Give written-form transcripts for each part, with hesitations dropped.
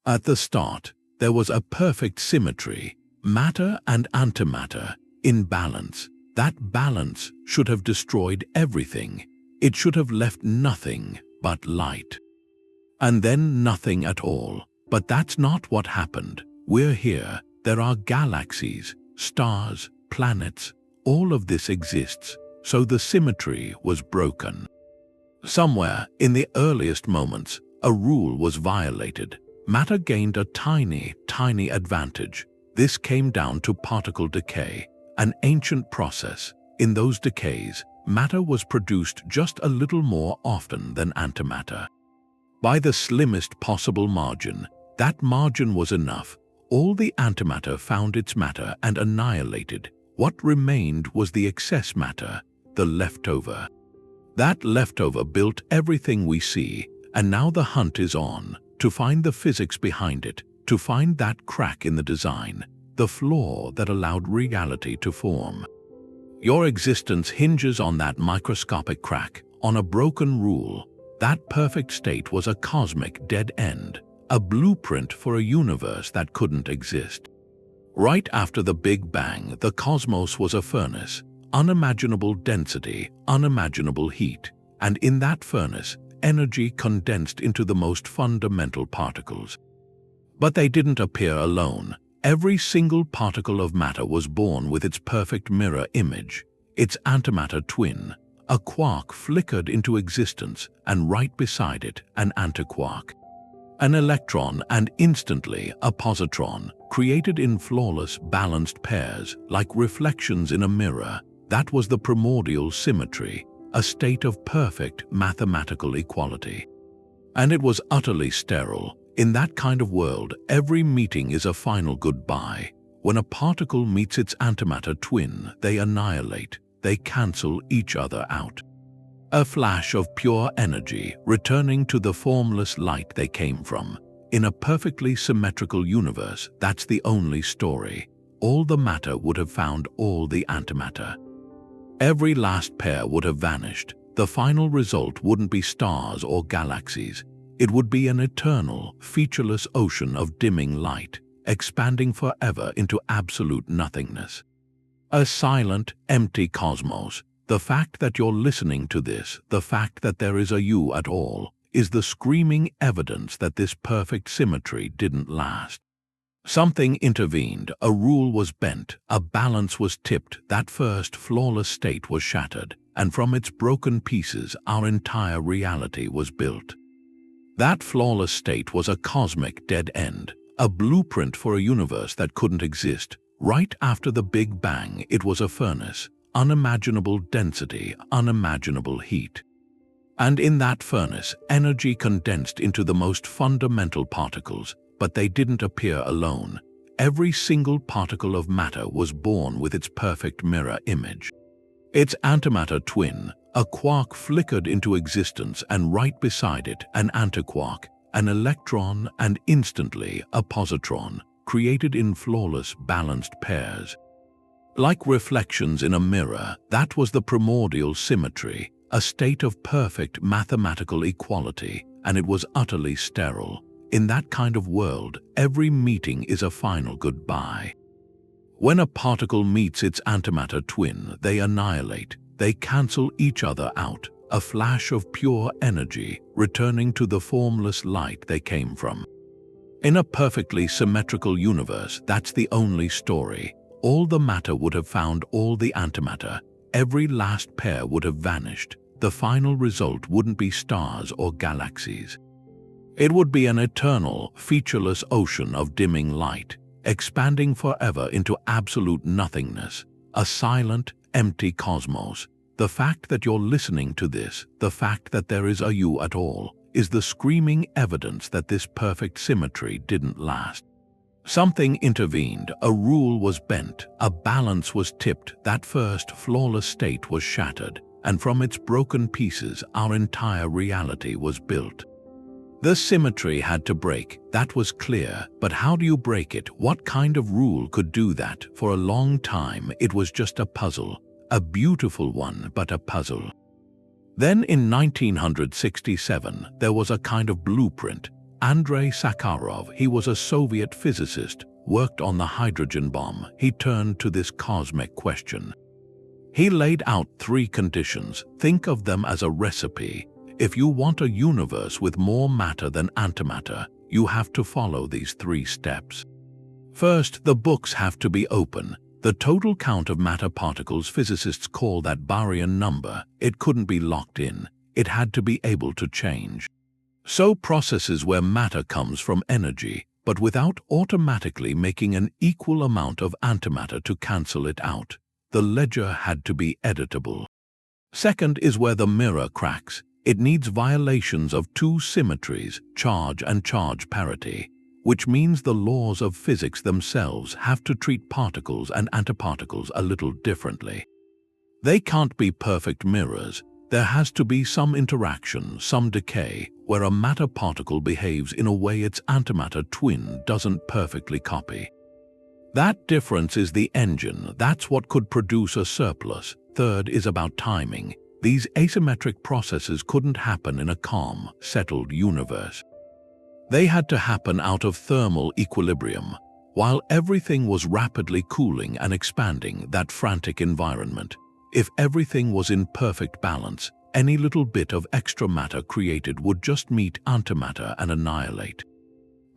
At the start, there was a perfect symmetry, matter and antimatter, in balance. That balance should have destroyed everything. It should have left nothing but light. And then nothing at all. But that's not what happened. We're here. There are galaxies, stars, planets. All of this exists. So the symmetry was broken. Somewhere in the earliest moments, a rule was violated. Matter gained a tiny, tiny advantage. This came down to particle decay, an ancient process. In those decays, matter was produced just a little more often than antimatter. By the slimmest possible margin, that margin was enough. All the antimatter found its matter and annihilated. What remained was the excess matter, the leftover. That leftover built everything we see, and now the hunt is on, to find the physics behind it, to find that crack in the design, the flaw that allowed reality to form. Your existence hinges on that microscopic crack, on a broken rule. That perfect state was a cosmic dead end, a blueprint for a universe that couldn't exist. Right after the Big Bang, the cosmos was a furnace, unimaginable density, unimaginable heat, and in that furnace, energy condensed into the most fundamental particles. But they didn't appear alone. Every single particle of matter was born with its perfect mirror image, its antimatter twin. A quark flickered into existence, and right beside it, an antiquark. An electron, and instantly a positron, created in flawless, balanced pairs, like reflections in a mirror. That was the primordial symmetry, a state of perfect mathematical equality. And it was utterly sterile. In that kind of world, every meeting is a final goodbye. When a particle meets its antimatter twin, they annihilate. They cancel each other out. A flash of pure energy, returning to the formless light they came from. In a perfectly symmetrical universe, that's the only story. All the matter would have found all the antimatter. Every last pair would have vanished. The final result wouldn't be stars or galaxies. It would be an eternal, featureless ocean of dimming light, expanding forever into absolute nothingness. A silent, empty cosmos. The fact that you're listening to this, the fact that there is a you at all, is the screaming evidence that this perfect symmetry didn't last. Something intervened, a rule was bent, a balance was tipped, that first flawless state was shattered, and from its broken pieces our entire reality was built. That flawless state was a cosmic dead end, a blueprint for a universe that couldn't exist. Right after the Big Bang, it was a furnace, unimaginable density, unimaginable heat. And in that furnace, energy condensed into the most fundamental particles, but they didn't appear alone. Every single particle of matter was born with its perfect mirror image. Its antimatter twin, a quark, flickered into existence, and right beside it, an antiquark, an electron, and instantly a positron, created in flawless, balanced pairs. Like reflections in a mirror, that was the primordial symmetry, a state of perfect mathematical equality, and it was utterly sterile. In that kind of world, every meeting is a final goodbye. When a particle meets its antimatter twin, they annihilate, they cancel each other out, a flash of pure energy, returning to the formless light they came from. In a perfectly symmetrical universe, that's the only story. All the matter would have found all the antimatter. Every last pair would have vanished. The final result wouldn't be stars or galaxies. It would be an eternal, featureless ocean of dimming light, expanding forever into absolute nothingness, a silent, empty cosmos. The fact that you're listening to this, the fact that there is a you at all, is the screaming evidence that this perfect symmetry didn't last. Something intervened, a rule was bent, a balance was tipped, that first flawless state was shattered, and from its broken pieces our entire reality was built. The symmetry had to break, that was clear, but how do you break it? What kind of rule could do that? For a long time it was just a puzzle, a beautiful one, but a puzzle. Then in 1967 there was a kind of blueprint, Andrei Sakharov, he was a Soviet physicist, worked on the hydrogen bomb. He turned to this cosmic question. He laid out 3 conditions. Think of them as a recipe. If you want a universe with more matter than antimatter, you have to follow these 3 steps. First, the books have to be open. The total count of matter particles, physicists call that Baryon number. It couldn't be locked in. It had to be able to change. So processes where matter comes from energy, but without automatically making an equal amount of antimatter to cancel it out. The ledger had to be editable. Second is where the mirror cracks. It needs violations of 2 symmetries, charge and charge parity, which means the laws of physics themselves have to treat particles and antiparticles a little differently. They can't be perfect mirrors. There has to be some interaction, some decay, where a matter particle behaves in a way its antimatter twin doesn't perfectly copy. That difference is the engine. That's what could produce a surplus. Third is about timing. These asymmetric processes couldn't happen in a calm, settled universe. They had to happen out of thermal equilibrium, while everything was rapidly cooling and expanding, that frantic environment. If everything was in perfect balance, any little bit of extra matter created would just meet antimatter and annihilate.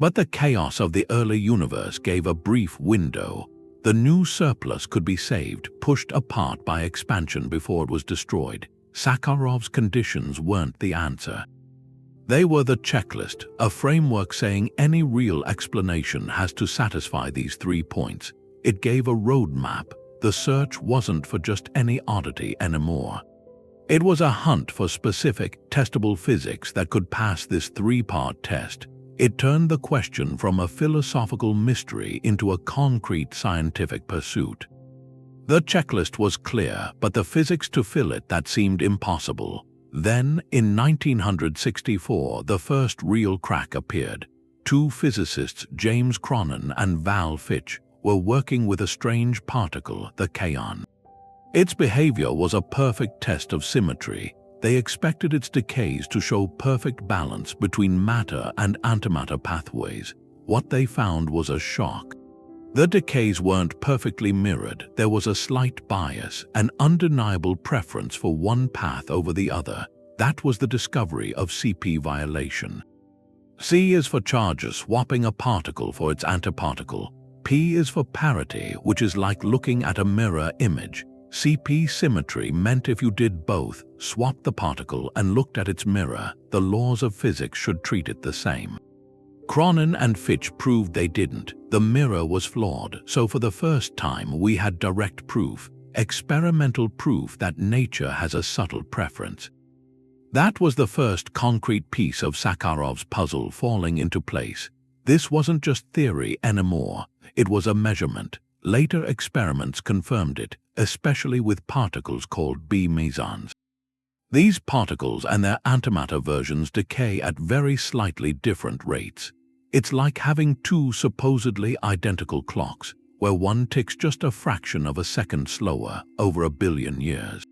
But the chaos of the early universe gave a brief window. The new surplus could be saved, pushed apart by expansion before it was destroyed. Sakharov's conditions weren't the answer. They were the checklist, a framework saying any real explanation has to satisfy these 3 points. It gave a roadmap. The search wasn't for just any oddity anymore. It was a hunt for specific, testable physics that could pass this 3-part test. It turned the question from a philosophical mystery into a concrete scientific pursuit. The checklist was clear, but the physics to fill it, that seemed impossible. Then, in 1964, the first real crack appeared. 2 physicists, James Cronin and Val Fitch, were working with a strange particle, the kaon. Its behavior was a perfect test of symmetry. They expected its decays to show perfect balance between matter and antimatter pathways. What they found was a shock. The decays weren't perfectly mirrored. There was a slight bias, an undeniable preference for one path over the other. That was the discovery of CP violation. C is for charges, swapping a particle for its antiparticle. P is for parity, which is like looking at a mirror image. CP symmetry meant if you did both, swapped the particle and looked at its mirror, the laws of physics should treat it the same. Cronin and Fitch proved they didn't. The mirror was flawed, so for the first time we had direct proof, experimental proof that nature has a subtle preference. That was the first concrete piece of Sakharov's puzzle falling into place. This wasn't just theory anymore, it was a measurement. Later experiments confirmed it, especially with particles called B-mesons. These particles and their antimatter versions decay at very slightly different rates. It's like having 2 supposedly identical clocks, where one ticks just a fraction of a second slower over 1 billion years.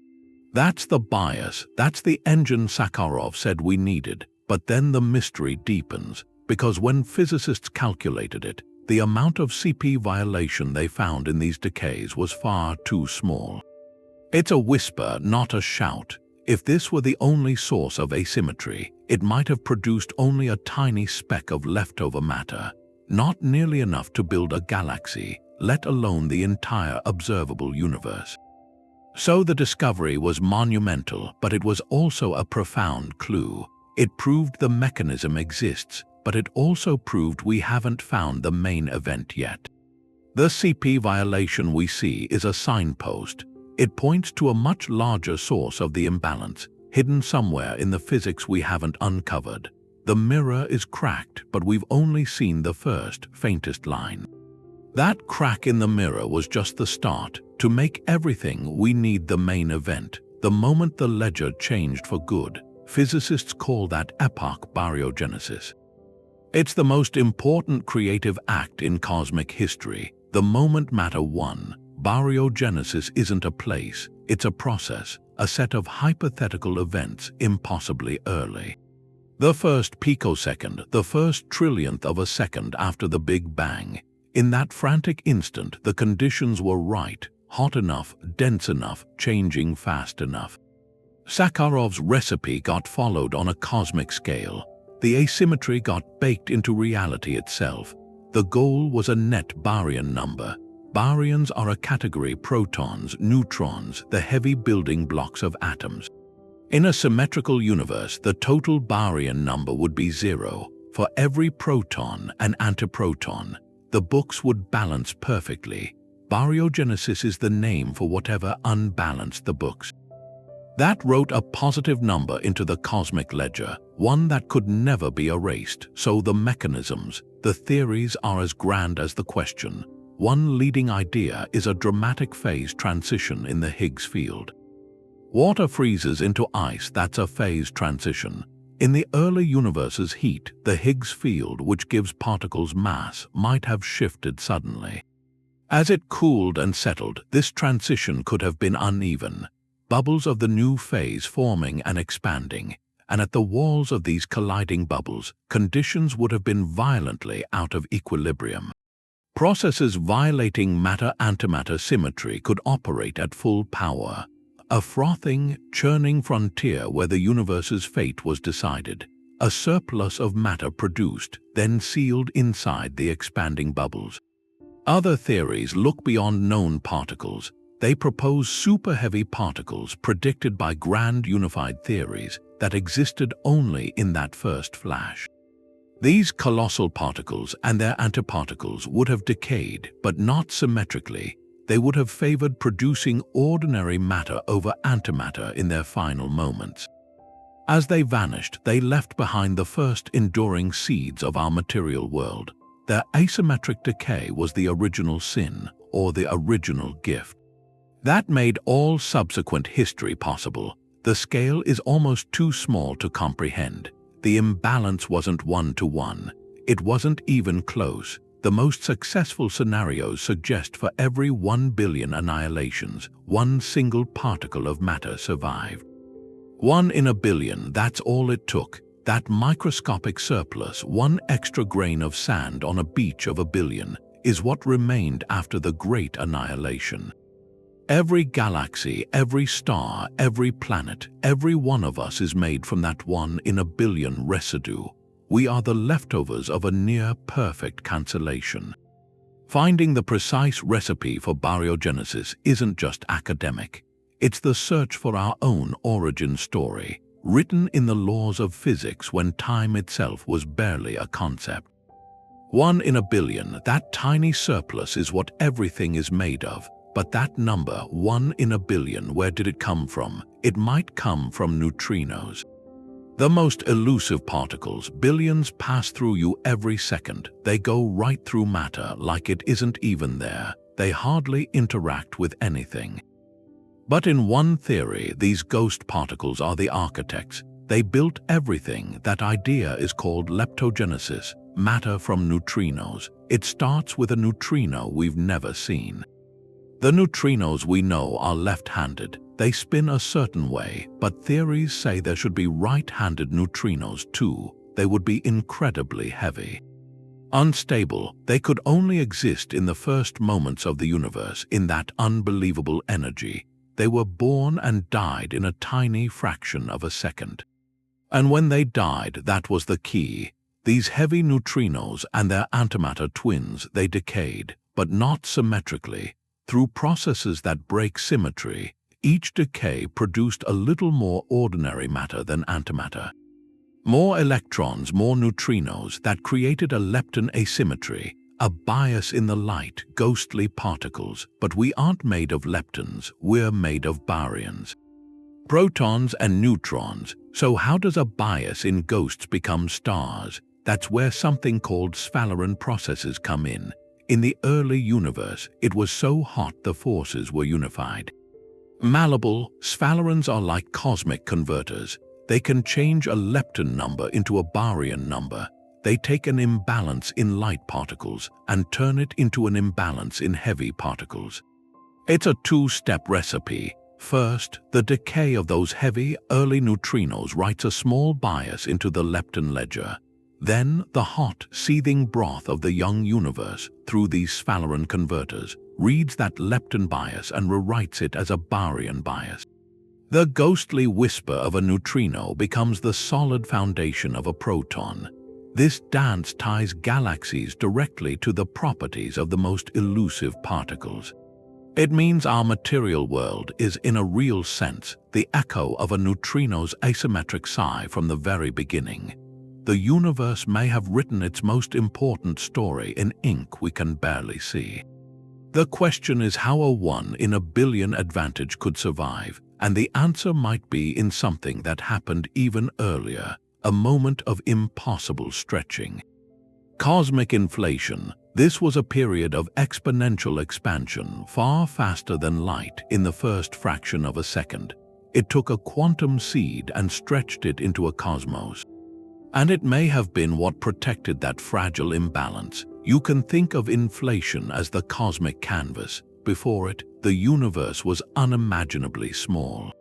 That's the bias, that's the engine Sakharov said we needed, but then the mystery deepens, because when physicists calculated it, the amount of CP violation they found in these decays was far too small. It's a whisper, not a shout. If this were the only source of asymmetry, it might have produced only a tiny speck of leftover matter, not nearly enough to build a galaxy, let alone the entire observable universe. So the discovery was monumental, but it was also a profound clue. It proved the mechanism exists, but it also proved we haven't found the main event yet. The CP violation we see is a signpost. It points to a much larger source of the imbalance, hidden somewhere in the physics we haven't uncovered. The mirror is cracked, but we've only seen the first, faintest line. That crack in the mirror was just the start. To make everything, we need the main event. The moment the ledger changed for good, physicists call that Epoch of Baryogenesis. It's the most important creative act in cosmic history. The moment matter won. Baryogenesis isn't a place, it's a process, a set of hypothetical events impossibly early. The first picosecond, the first trillionth of a second after the Big Bang. In that frantic instant, the conditions were right, hot enough, dense enough, changing fast enough. Sakharov's recipe got followed on a cosmic scale. The asymmetry got baked into reality itself. The goal was a net baryon number. Baryons are a category: protons, neutrons, the heavy building blocks of atoms. In a symmetrical universe, the total baryon number would be 0. For every proton and antiproton, the books would balance perfectly. Baryogenesis is the name for whatever unbalanced the books. That wrote a positive number into the cosmic ledger, one that could never be erased. So the mechanisms, the theories are as grand as the question. One leading idea is a dramatic phase transition in the Higgs field. Water freezes into ice, that's a phase transition. In the early universe's heat, the Higgs field, which gives particles mass, might have shifted suddenly. As it cooled and settled, this transition could have been uneven. Bubbles of the new phase forming and expanding, and at the walls of these colliding bubbles, conditions would have been violently out of equilibrium. Processes violating matter-antimatter symmetry could operate at full power. A frothing, churning frontier where the universe's fate was decided. A surplus of matter produced, then sealed inside the expanding bubbles. Other theories look beyond known particles. They propose super-heavy particles predicted by grand unified theories that existed only in that first flash. These colossal particles and their antiparticles would have decayed, but not symmetrically. They would have favored producing ordinary matter over antimatter in their final moments. As they vanished, they left behind the first enduring seeds of our material world. Their asymmetric decay was the original sin, or the original gift. That made all subsequent history possible. The scale is almost too small to comprehend. The imbalance wasn't 1-to-1. It wasn't even close. The most successful scenarios suggest for every 1 billion annihilations, one single particle of matter survived. 1 in a billion, that's all it took. That microscopic surplus, one extra grain of sand on a beach of a billion, is what remained after the great annihilation. Every galaxy, every star, every planet, every one of us is made from that 1 in a billion residue. We are the leftovers of a near-perfect cancellation. Finding the precise recipe for baryogenesis isn't just academic. It's the search for our own origin story, written in the laws of physics when time itself was barely a concept. 1 in a billion, that tiny surplus is what everything is made of. But that number, 1 in a billion, where did it come from? It might come from neutrinos. The most elusive particles, billions, pass through you every second. They go right through matter like it isn't even there. They hardly interact with anything. But in one theory, these ghost particles are the architects. They built everything. That idea is called leptogenesis, matter from neutrinos. It starts with a neutrino we've never seen. The neutrinos we know are left-handed. They spin a certain way, but theories say there should be right-handed neutrinos too. They would be incredibly heavy. Unstable, they could only exist in the first moments of the universe, in that unbelievable energy. They were born and died in a tiny fraction of a second. And when they died, that was the key. These heavy neutrinos and their antimatter twins, they decayed, but not symmetrically. Through processes that break symmetry, each decay produced a little more ordinary matter than antimatter. More electrons, more neutrinos, that created a lepton asymmetry, a bias in the light, ghostly particles. But we aren't made of leptons, we're made of baryons. Protons and neutrons. So how does a bias in ghosts become stars? That's where something called Sphaleron processes come in. In the early universe, it was so hot the forces were unified. Malleable, sphalerons are like cosmic converters. They can change a lepton number into a baryon number. They take an imbalance in light particles and turn it into an imbalance in heavy particles. It's a two-step recipe. First, the decay of those heavy, early neutrinos writes a small bias into the lepton ledger. Then, the hot, seething broth of the young universe, through these Sphaleron converters, reads that lepton bias and rewrites it as a Baryon bias. The ghostly whisper of a neutrino becomes the solid foundation of a proton. This dance ties galaxies directly to the properties of the most elusive particles. It means our material world is, in a real sense, the echo of a neutrino's asymmetric sigh from the very beginning. The universe may have written its most important story in ink we can barely see. The question is how a 1 in a billion advantage could survive, and the answer might be in something that happened even earlier, a moment of impossible stretching. Cosmic inflation. This was a period of exponential expansion, far faster than light in the first fraction of a second. It took a quantum seed and stretched it into a cosmos. And it may have been what protected that fragile imbalance. You can think of inflation as the cosmic canvas. Before it, the universe was unimaginably small.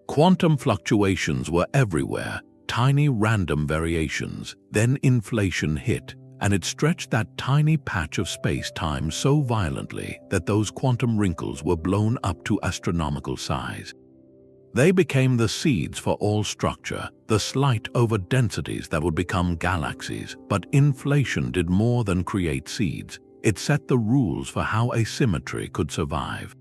Quantum fluctuations were everywhere, tiny random variations. Then inflation hit, and it stretched that tiny patch of space-time so violently that those quantum wrinkles were blown up to astronomical size. They became the seeds for all structure, the slight over-densities that would become galaxies. But inflation did more than create seeds. It set the rules for how asymmetry could survive.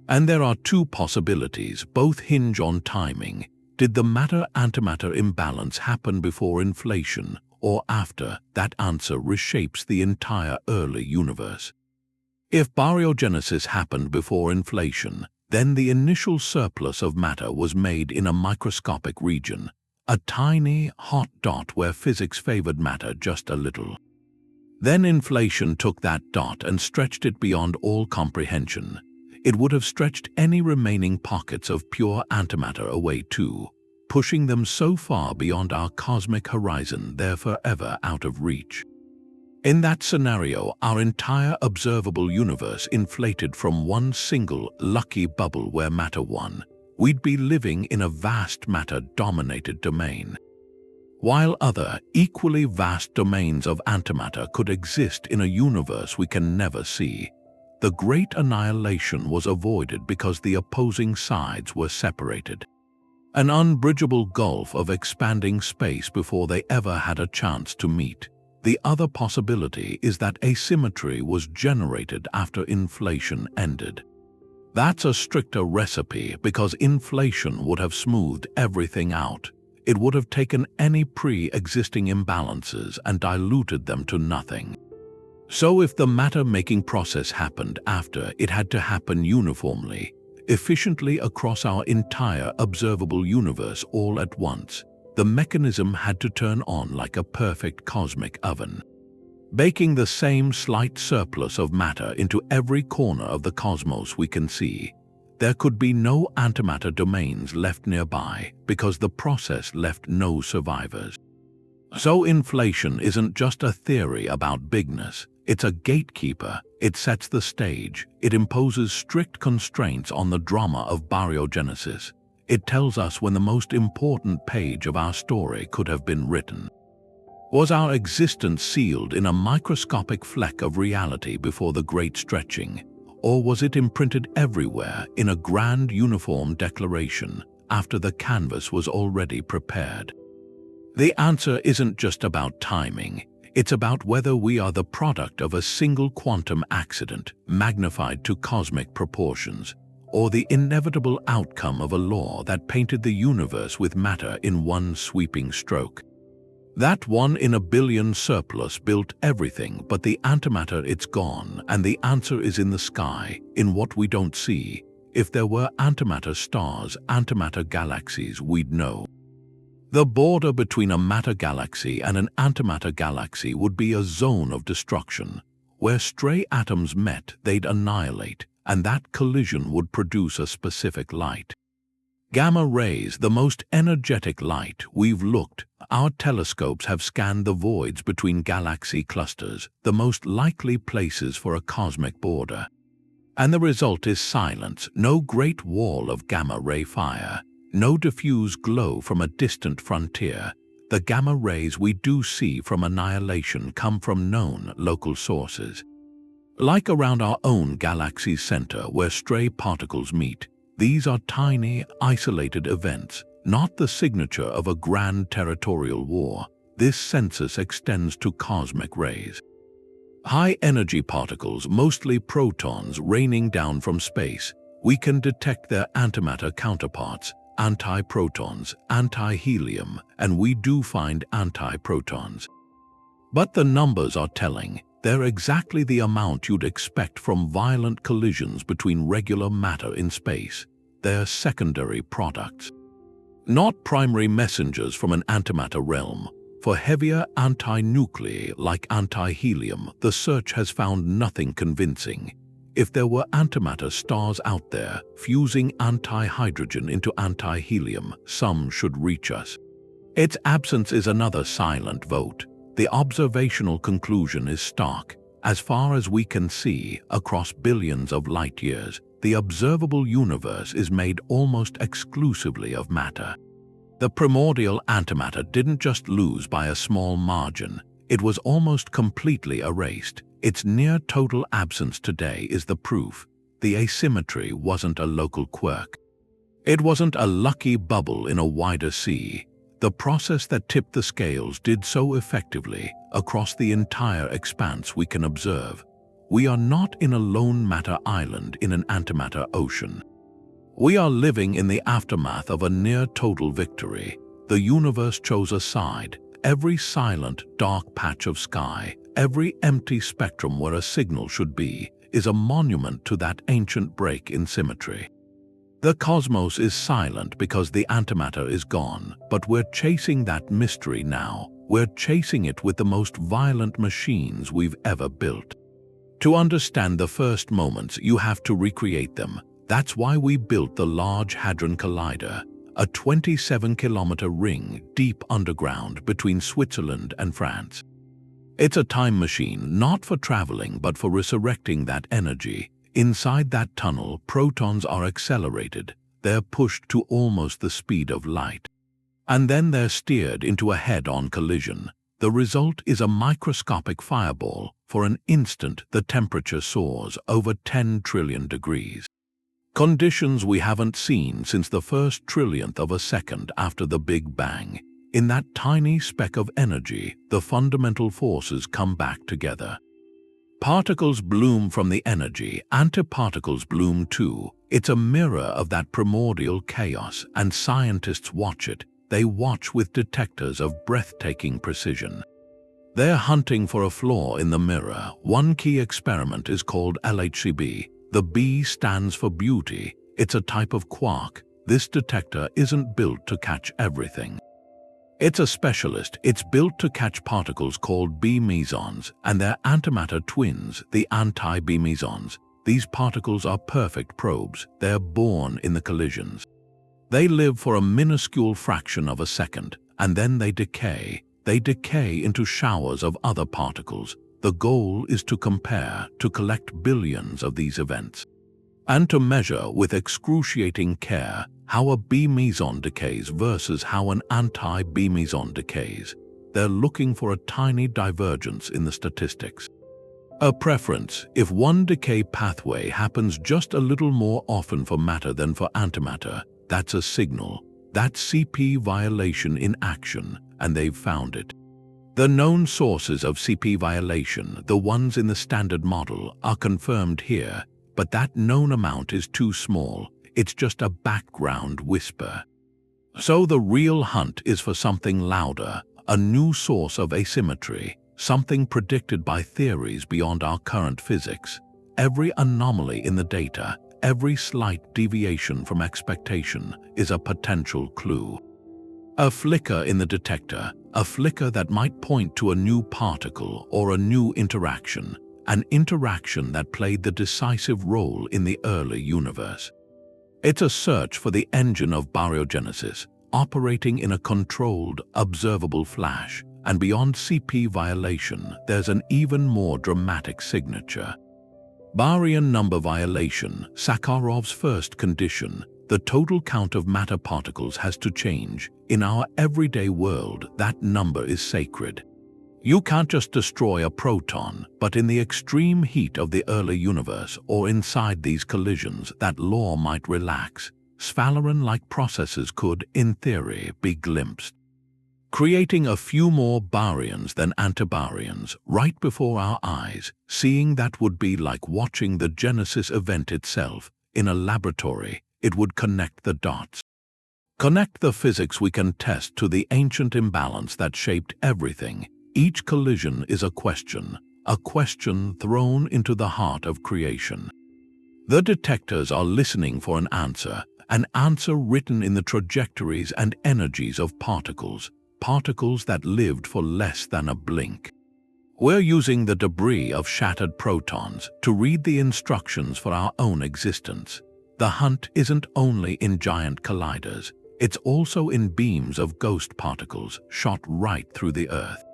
And there are two possibilities, both hinge on timing. Did the matter-antimatter imbalance happen before inflation, or after? That answer reshapes the entire early universe. If baryogenesis happened before inflation, then the initial surplus of matter was made in a microscopic region, a tiny, hot dot where physics favored matter just a little. Then inflation took that dot and stretched it beyond all comprehension. It would have stretched any remaining pockets of pure antimatter away too, pushing them so far beyond our cosmic horizon they're forever out of reach. In that scenario, our entire observable universe inflated from one single, lucky bubble where matter won. We'd be living in a vast matter-dominated domain. While other, equally vast domains of antimatter could exist in a universe we can never see, the great annihilation was avoided because the opposing sides were separated. An unbridgeable gulf of expanding space before they ever had a chance to meet. The other possibility is that asymmetry was generated after inflation ended. That's a stricter recipe because inflation would have smoothed everything out. It would have taken any pre-existing imbalances and diluted them to nothing. So if the matter-making process happened after, it had to happen uniformly, efficiently across our entire observable universe all at once. The mechanism had to turn on like a perfect cosmic oven, baking the same slight surplus of matter into every corner of the cosmos we can see. There could be no antimatter domains left nearby because the process left no survivors. So inflation isn't just a theory about bigness, it's a gatekeeper. It sets the stage. It imposes strict constraints on the drama of baryogenesis. It tells us when the most important page of our story could have been written. Was our existence sealed in a microscopic fleck of reality before the great stretching, or was it imprinted everywhere in a grand uniform declaration after the canvas was already prepared? The answer isn't just about timing. It's about whether we are the product of a single quantum accident magnified to cosmic proportions, or the inevitable outcome of a law that painted the universe with matter in one sweeping stroke. That 1 in a billion surplus built everything, but the antimatter, it's gone, and the answer is in the sky, in what we don't see. If there were antimatter stars, antimatter galaxies, we'd know. The border between a matter galaxy and an antimatter galaxy would be a zone of destruction. Where stray atoms met, they'd annihilate, and that collision would produce a specific light. Gamma rays, the most energetic light we've looked. Our telescopes have scanned the voids between galaxy clusters, the most likely places for a cosmic border. And the result is silence, no great wall of gamma-ray fire, no diffuse glow from a distant frontier. The gamma rays we do see from annihilation come from known local sources. Like around our own galaxy's center where stray particles meet, these are tiny, isolated events, not the signature of a grand territorial war. This census extends to cosmic rays. High-energy particles, mostly protons raining down from space, we can detect their antimatter counterparts, antiprotons, anti-helium, and we do find antiprotons. But the numbers are telling. They're exactly the amount you'd expect from violent collisions between regular matter in space. They're secondary products. Not primary messengers from an antimatter realm. For heavier anti-nuclei like anti-helium, the search has found nothing convincing. If there were antimatter stars out there, fusing anti-hydrogen into anti-helium, some should reach us. Its absence is another silent vote. The observational conclusion is stark. As far as we can see, across billions of light years, the observable universe is made almost exclusively of matter. The primordial antimatter didn't just lose by a small margin, it was almost completely erased. Its near-total absence today is the proof. The asymmetry wasn't a local quirk. It wasn't a lucky bubble in a wider sea. The process that tipped the scales did so effectively across the entire expanse we can observe. We are not in a lone matter island in an antimatter ocean. We are living in the aftermath of a near-total victory. The universe chose a side. Every silent, dark patch of sky, every empty spectrum where a signal should be, is a monument to that ancient break in symmetry. The cosmos is silent because the antimatter is gone, but we're chasing that mystery now. We're chasing it with the most violent machines we've ever built. To understand the first moments, you have to recreate them. That's why we built the Large Hadron Collider, a 27-kilometer ring deep underground between Switzerland and France. It's a time machine, not for traveling, but for resurrecting that energy. Inside that tunnel, protons are accelerated. They're pushed to almost the speed of light. And then they're steered into a head-on collision. The result is a microscopic fireball. For an instant, the temperature soars over 10 trillion degrees. Conditions we haven't seen since the first trillionth of a second after the Big Bang. In that tiny speck of energy, the fundamental forces come back together. Particles bloom from the energy, antiparticles bloom too. It's a mirror of that primordial chaos, and scientists watch it. They watch with detectors of breathtaking precision. They're hunting for a flaw in the mirror. One key experiment is called LHCb. The B stands for beauty. It's a type of quark. This detector isn't built to catch everything. It's a specialist. It's built to catch particles called B-mesons and their antimatter twins, the anti-B-mesons. These particles are perfect probes. They're born in the collisions. They live for a minuscule fraction of a second, and then they decay. They decay into showers of other particles. The goal is to compare, to collect billions of these events, and to measure with excruciating care how a B-meson decays versus how an anti-B-meson decays. They're looking for a tiny divergence in the statistics. A preference. If one decay pathway happens just a little more often for matter than for antimatter, that's a signal. That's CP violation in action, and they've found it. The known sources of CP violation, the ones in the standard model, are confirmed here, but that known amount is too small. It's just a background whisper. So the real hunt is for something louder, a new source of asymmetry, something predicted by theories beyond our current physics. Every anomaly in the data, every slight deviation from expectation is a potential clue. A flicker in the detector, a flicker that might point to a new particle or a new interaction, an interaction that played the decisive role in the early universe. It's a search for the engine of baryogenesis, operating in a controlled, observable flash, and beyond CP violation, there's an even more dramatic signature. Baryon number violation, Sakharov's first condition. The total count of matter particles has to change. In our everyday world, that number is sacred. You can't just destroy a proton, but in the extreme heat of the early universe or inside these collisions, that law might relax. Sphaleron-like processes could, in theory, be glimpsed, creating a few more baryons than antibaryons right before our eyes. Seeing that would be like watching the Genesis event itself. In a laboratory, it would connect the dots. Connect the physics we can test to the ancient imbalance that shaped everything. Each collision is a question thrown into the heart of creation. The detectors are listening for an answer written in the trajectories and energies of particles that lived for less than a blink. We're using the debris of shattered protons to read the instructions for our own existence. The hunt isn't only in giant colliders, it's also in beams of ghost particles shot right through the Earth.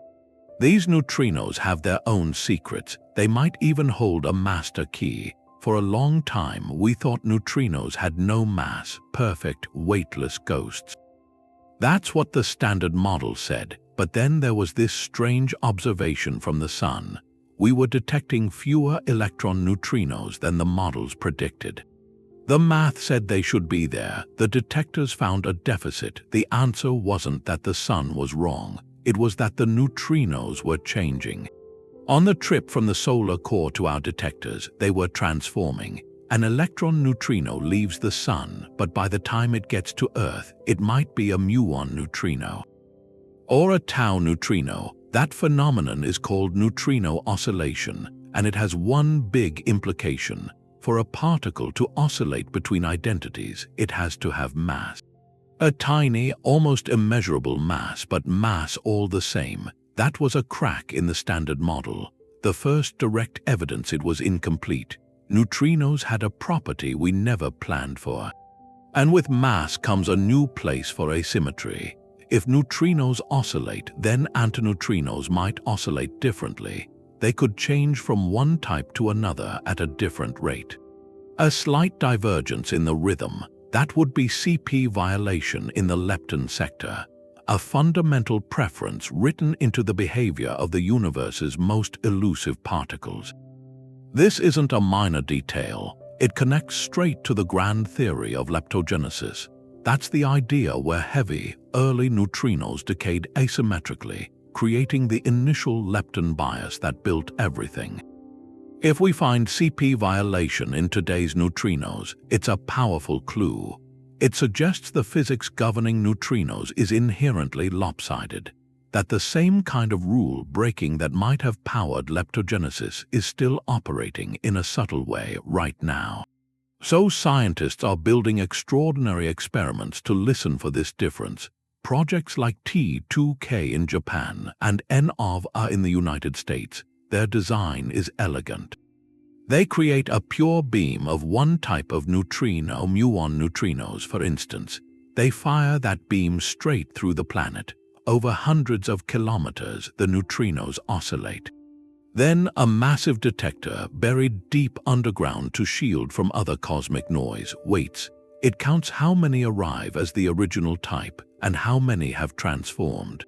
These neutrinos have their own secrets. They might even hold a master key. For a long time, we thought neutrinos had no mass, perfect, weightless ghosts. That's what the standard model said, but then there was this strange observation from the Sun. We were detecting fewer electron neutrinos than the models predicted. The math said they should be there. The detectors found a deficit. The answer wasn't that the Sun was wrong. It was that the neutrinos were changing. On the trip from the solar core to our detectors, they were transforming. An electron neutrino leaves the Sun, but by the time it gets to Earth, it might be a muon neutrino or a tau neutrino. That phenomenon is called neutrino oscillation, and it has one big implication. For a particle to oscillate between identities, it has to have mass. A tiny, almost immeasurable mass, but mass all the same. That was a crack in the standard model. The first direct evidence it was incomplete. Neutrinos had a property we never planned for. And with mass comes a new place for asymmetry. If neutrinos oscillate, then antineutrinos might oscillate differently. They could change from one type to another at a different rate. A slight divergence in the rhythm, that would be CP violation in the lepton sector. A fundamental preference written into the behavior of the universe's most elusive particles. This isn't a minor detail. It connects straight to the grand theory of leptogenesis. That's the idea where heavy, early neutrinos decayed asymmetrically, creating the initial lepton bias that built everything. If we find CP violation in today's neutrinos, it's a powerful clue. It suggests the physics governing neutrinos is inherently lopsided, that the same kind of rule-breaking that might have powered leptogenesis is still operating in a subtle way right now. So scientists are building extraordinary experiments to listen for this difference. Projects like T2K in Japan and NOVA in the United States. Their design is elegant. They create a pure beam of one type of neutrino, muon neutrinos, for instance. They fire that beam straight through the planet. Over hundreds of kilometers, the neutrinos oscillate. Then a massive detector buried deep underground to shield from other cosmic noise waits. It counts how many arrive as the original type and how many have transformed.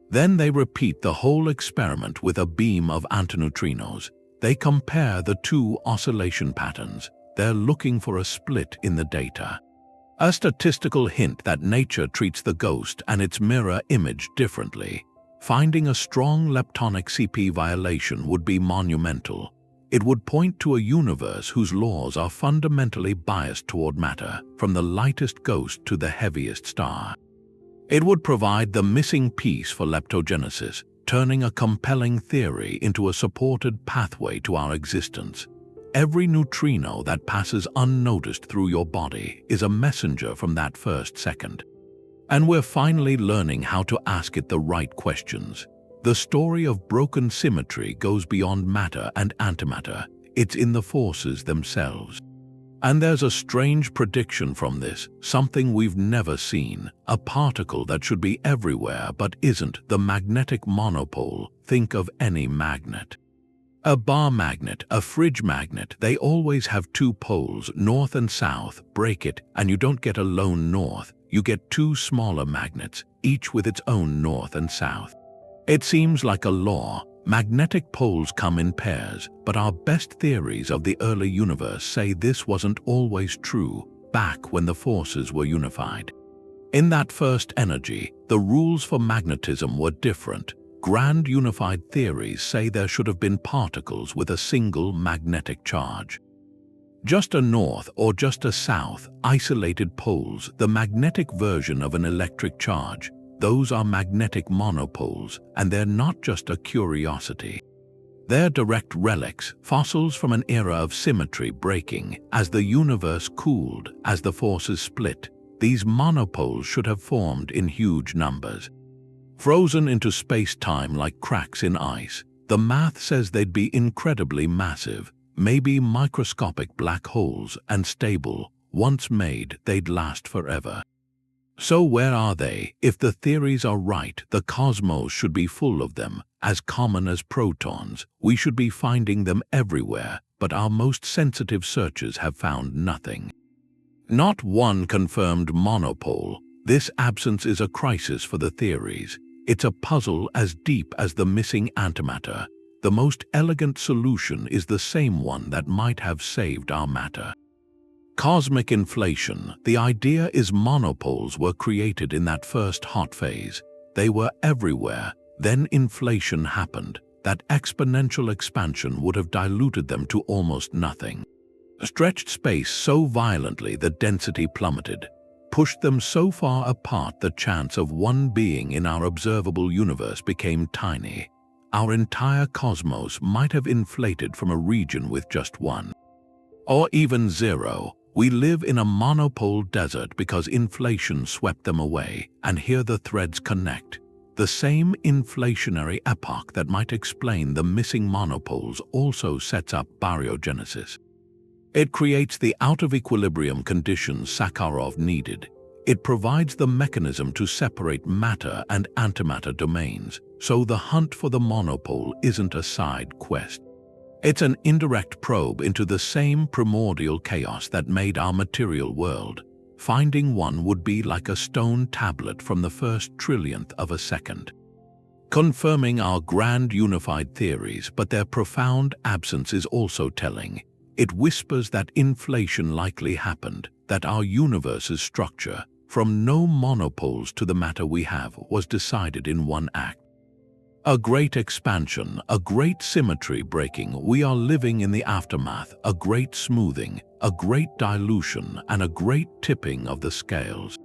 Then they repeat the whole experiment with a beam of antineutrinos. They compare the two oscillation patterns. They're looking for a split in the data. A statistical hint that nature treats the ghost and its mirror image differently. Finding a strong leptonic CP violation would be monumental. It would point to a universe whose laws are fundamentally biased toward matter, from the lightest ghost to the heaviest star. It would provide the missing piece for leptogenesis, turning a compelling theory into a supported pathway to our existence. Every neutrino that passes unnoticed through your body is a messenger from that first second. And we're finally learning how to ask it the right questions. The story of broken symmetry goes beyond matter and antimatter. It's in the forces themselves. And there's a strange prediction from this, something we've never seen, a particle that should be everywhere but isn't, the magnetic monopole. Think of any magnet. A bar magnet, a fridge magnet, they always have two poles, north and south. Break it, and you don't get a lone north. You get two smaller magnets, each with its own north and south. It seems like a law. Magnetic poles come in pairs, but our best theories of the early universe say this wasn't always true back when the forces were unified. In that first energy, the rules for magnetism were different. Grand unified theories say there should have been particles with a single magnetic charge. Just a north or just a south, isolated poles, the magnetic version of an electric charge. Those are magnetic monopoles, and they're not just a curiosity. They're direct relics, fossils from an era of symmetry breaking. As the universe cooled, as the forces split, these monopoles should have formed in huge numbers. Frozen into space-time like cracks in ice, the math says they'd be incredibly massive, maybe microscopic black holes, and stable. Once made, they'd last forever. So where are they? If the theories are right, the cosmos should be full of them, as common as protons. We should be finding them everywhere, but our most sensitive searches have found nothing. Not one confirmed monopole. This absence is a crisis for the theories. It's a puzzle as deep as the missing antimatter. The most elegant solution is the same one that might have saved our matter. Cosmic inflation. The idea is monopoles were created in that first hot phase. They were everywhere. Then inflation happened. That exponential expansion would have diluted them to almost nothing. Stretched space so violently the density plummeted. Pushed them so far apart the chance of one being in our observable universe became tiny. Our entire cosmos might have inflated from a region with just one. Or even zero. We live in a monopole desert because inflation swept them away, and here the threads connect. The same inflationary epoch that might explain the missing monopoles also sets up baryogenesis. It creates the out-of-equilibrium conditions Sakharov needed. It provides the mechanism to separate matter and antimatter domains, so the hunt for the monopole isn't a side quest. It's an indirect probe into the same primordial chaos that made our material world. Finding one would be like a stone tablet from the first trillionth of a second. Confirming our grand unified theories, but their profound absence is also telling. It whispers that inflation likely happened, that our universe's structure, from no monopoles to the matter we have, was decided in one act. A great expansion, a great symmetry breaking. We are living in the aftermath, a great smoothing, a great dilution, and a great tipping of the scales.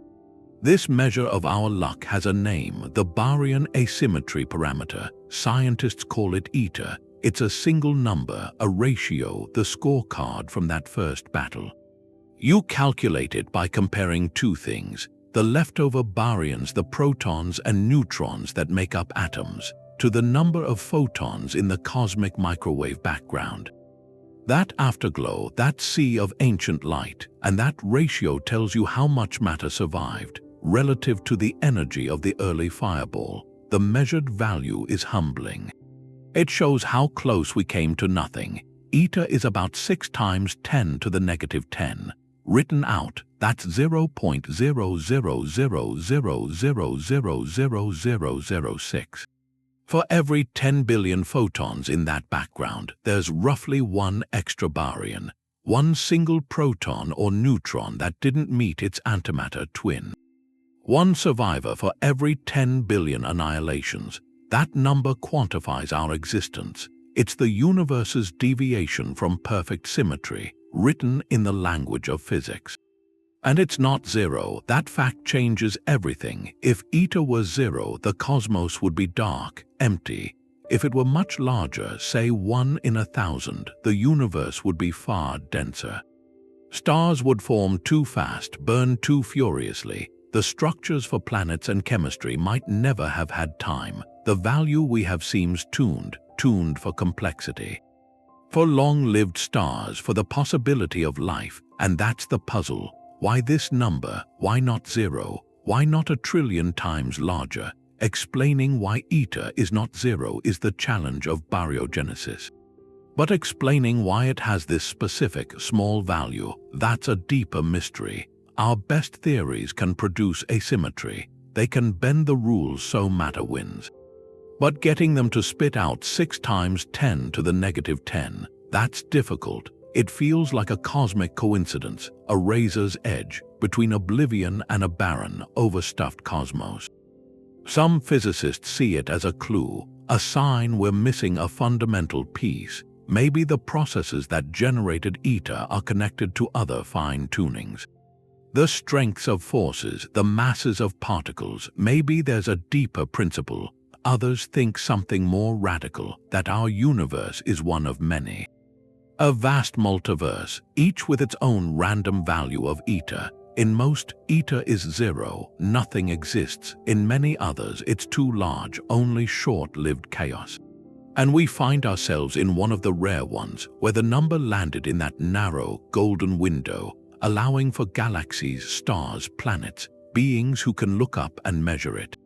This measure of our luck has a name, the Baryon asymmetry parameter. Scientists call it eta. It's a single number, a ratio, the scorecard from that first battle. You calculate it by comparing two things, the leftover baryons, the protons and neutrons that make up atoms, to the number of photons in the cosmic microwave background. That afterglow, that sea of ancient light, and that ratio tells you how much matter survived, relative to the energy of the early fireball. The measured value is humbling. It shows how close we came to nothing. Eta is about 6 times 10 to the negative 10. Written out, that's 0.0000000006. For every 10 billion photons in that background, there's roughly one extra baryon, one single proton or neutron that didn't meet its antimatter twin. One survivor for every 10 billion annihilations. That number quantifies our existence. It's the universe's deviation from perfect symmetry, written in the language of physics. And it's not zero. That fact changes everything. If eta was zero, the cosmos would be dark, empty. If it were much larger, say 1 in 1,000, the universe would be far denser. Stars would form too fast, burn too furiously. The structures for planets and chemistry might never have had time. The value we have seems tuned for complexity. For long-lived stars, for the possibility of life, and that's the puzzle. Why this number? Why not zero? Why not a trillion times larger? Explaining why eta is not zero is the challenge of baryogenesis. But explaining why it has this specific small value, that's a deeper mystery. Our best theories can produce asymmetry. They can bend the rules so matter wins. But getting them to spit out 6 times 10 to the negative 10, that's difficult. It feels like a cosmic coincidence, a razor's edge between oblivion and a barren, overstuffed cosmos. Some physicists see it as a clue, a sign we're missing a fundamental piece. Maybe the processes that generated eta are connected to other fine tunings. The strengths of forces, the masses of particles, maybe there's a deeper principle. Others think something more radical, that our universe is one of many. A vast multiverse, each with its own random value of eta. In most, eta is 0, nothing exists. In many others, it's too large, only short-lived chaos. And we find ourselves in one of the rare ones, where the number landed in that narrow, golden window, allowing for galaxies, stars, planets, beings who can look up and measure it.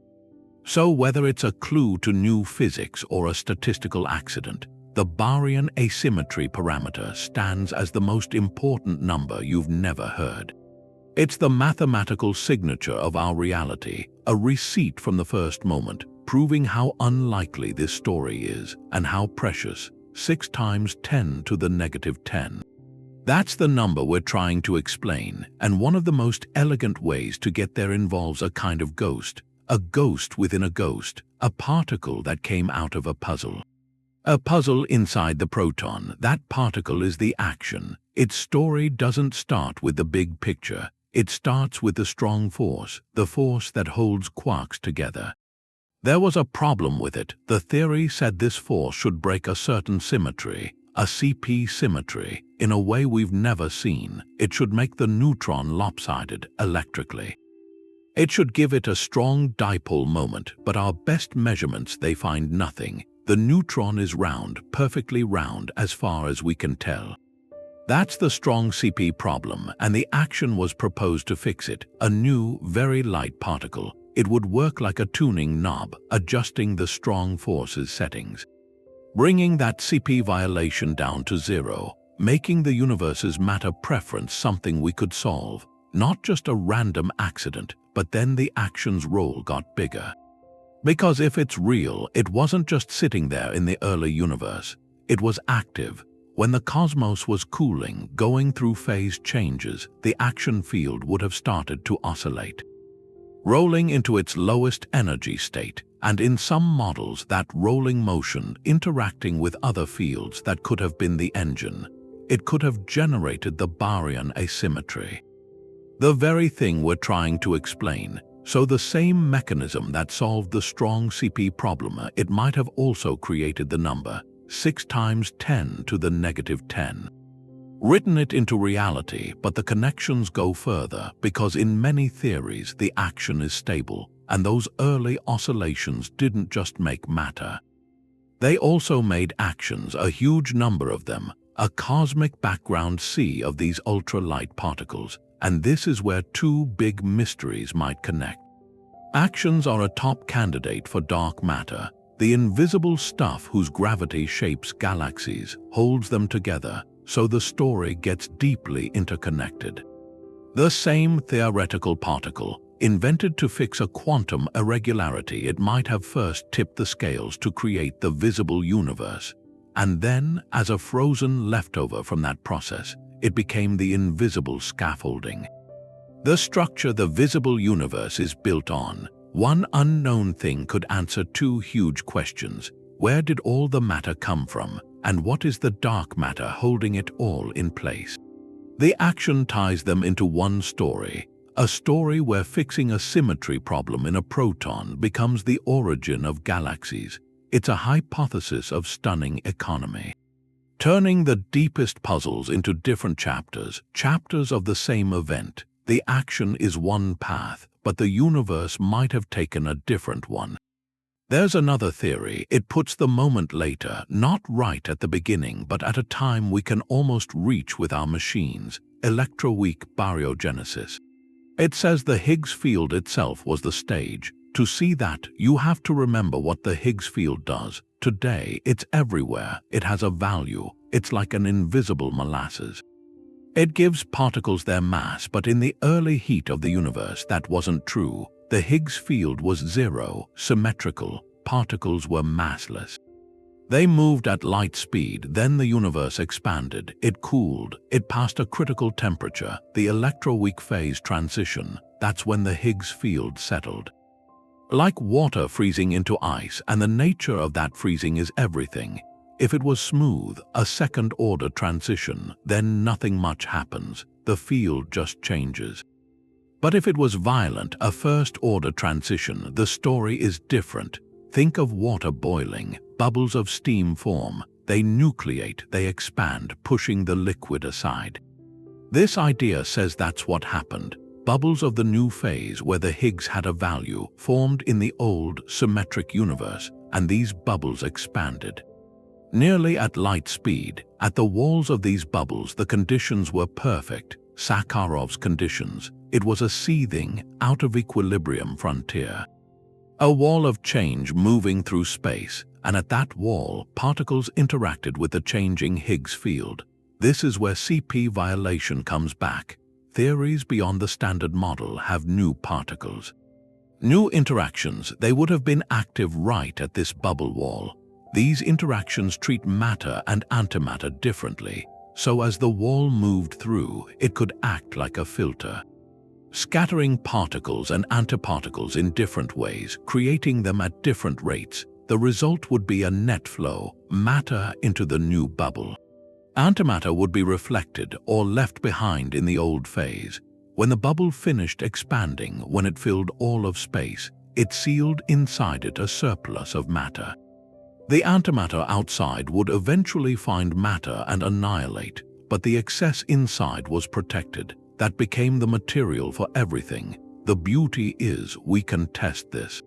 So whether it's a clue to new physics or a statistical accident, the Baryon asymmetry parameter stands as the most important number you've never heard. It's the mathematical signature of our reality, a receipt from the first moment, proving how unlikely this story is and how precious, 6 times 10 to the negative 10. That's the number we're trying to explain, and one of the most elegant ways to get there involves a kind of ghost within a ghost, a particle that came out of a puzzle. A puzzle inside the proton. That particle is the action. Its story doesn't start with the big picture. It starts with the strong force, the force that holds quarks together. There was a problem with it. The theory said this force should break a certain symmetry, a CP symmetry, in a way we've never seen. It should make the neutron lopsided electrically. It should give it a strong dipole moment, but our best measurements, they find nothing. The neutron is round, perfectly round as far as we can tell. That's the strong CP problem, and the action was proposed to fix it, a new, very light particle. It would work like a tuning knob, adjusting the strong force's settings, bringing that CP violation down to 0, making the universe's matter preference something we could solve, not just a random accident. But then the action's role got bigger. Because if it's real, it wasn't just sitting there in the early universe. It was active. When the cosmos was cooling, going through phase changes, the action field would have started to oscillate, rolling into its lowest energy state, and in some models that rolling motion interacting with other fields that could have been the engine. It could have generated the Baryon asymmetry. The very thing we're trying to explain. So the same mechanism that solved the strong CP problem, it might have also created the number 6 times 10 to the negative 10. Written it into reality, but the connections go further because in many theories the action is stable, and those early oscillations didn't just make matter. They also made actions, a huge number of them, a cosmic background sea of these ultra-light particles. And this is where two big mysteries might connect. Actions are a top candidate for dark matter, the invisible stuff whose gravity shapes galaxies, holds them together, so the story gets deeply interconnected. The same theoretical particle, invented to fix a quantum irregularity, it might have first tipped the scales to create the visible universe. And then, as a frozen leftover from that process, it became the invisible scaffolding. The structure the visible universe is built on. One unknown thing could answer 2 huge questions. Where did all the matter come from? And what is the dark matter holding it all in place? The action ties them into one story, a story where fixing a symmetry problem in a proton becomes the origin of galaxies. It's a hypothesis of stunning economy. Turning the deepest puzzles into different chapters of the same event. The action is one path, but the universe might have taken a different one. There's another theory. It puts the moment later, not right at the beginning, but at a time we can almost reach with our machines. Electroweak Baryogenesis. It says the Higgs field itself was the stage. To see that, you have to remember what the Higgs field does. Today, it's everywhere. It has a value, It's like an invisible molasses. It gives particles their mass, but in the early heat of the universe that wasn't true. The Higgs field was zero, symmetrical, particles were massless. They moved at light speed, then the universe expanded, it cooled, it passed a critical temperature, the electroweak phase transition. That's when the Higgs field settled. Like water freezing into ice, and the nature of that freezing is everything. If it was smooth, a second-order transition, then nothing much happens, the field just changes. But if it was violent, a first-order transition, the story is different. Think of water boiling, bubbles of steam form, they nucleate, they expand, pushing the liquid aside. This idea says that's what happened. Bubbles of the new phase where the Higgs had a value formed in the old symmetric universe, and these bubbles expanded. Nearly at light speed, at the walls of these bubbles the conditions were perfect, Sakharov's conditions. It was a seething, out of equilibrium frontier. A wall of change moving through space, and at that wall particles interacted with the changing Higgs field. This is where CP violation comes back. Theories beyond the standard model have new particles. New interactions, they would have been active right at this bubble wall. These interactions treat matter and antimatter differently, so as the wall moved through, it could act like a filter, scattering particles and antiparticles in different ways, creating them at different rates. The result would be a net flow, matter into the new bubble. Antimatter would be reflected or left behind in the old phase. When the bubble finished expanding, when it filled all of space, it sealed inside it a surplus of matter. The antimatter outside would eventually find matter and annihilate, but the excess inside was protected. That became the material for everything. The beauty is we can test this.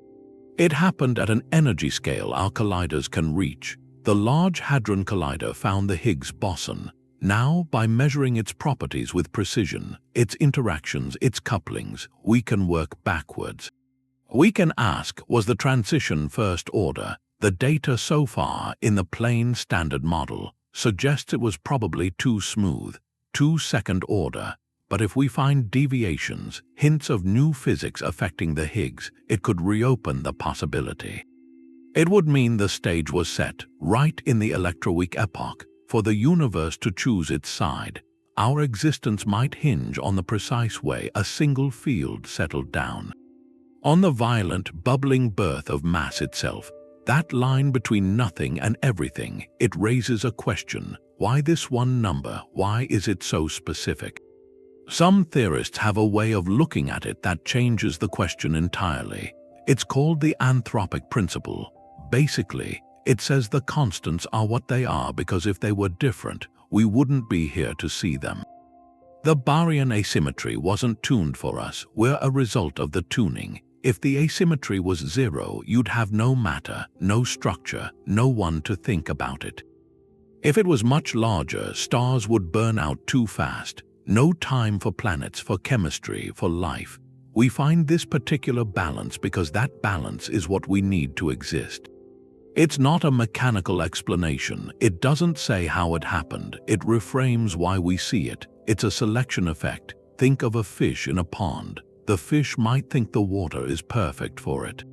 It happened at an energy scale our colliders can reach. The Large Hadron Collider found the Higgs boson. Now, by measuring its properties with precision, its interactions, its couplings, we can work backwards. We can ask, was the transition first order? The data so far in the plain standard model suggests it was probably too smooth, too second order. But if we find deviations, hints of new physics affecting the Higgs, it could reopen the possibility. It would mean the stage was set, right in the electroweak epoch, for the universe to choose its side. Our existence might hinge on the precise way a single field settled down. On the violent, bubbling birth of mass itself. That line between nothing and everything, it raises a question. Why this one number? Why is it so specific? Some theorists have a way of looking at it that changes the question entirely. It's called the Anthropic Principle. Basically, it says the constants are what they are because if they were different, we wouldn't be here to see them. The Baryon asymmetry wasn't tuned for us, we're a result of the tuning. If the asymmetry was zero, you'd have no matter, no structure, no one to think about it. If it was much larger, stars would burn out too fast. No time for planets, for chemistry, for life. We find this particular balance because that balance is what we need to exist. It's not a mechanical explanation. It doesn't say how it happened. It reframes why we see it. It's a selection effect. Think of a fish in a pond. The fish might think the water is perfect for it.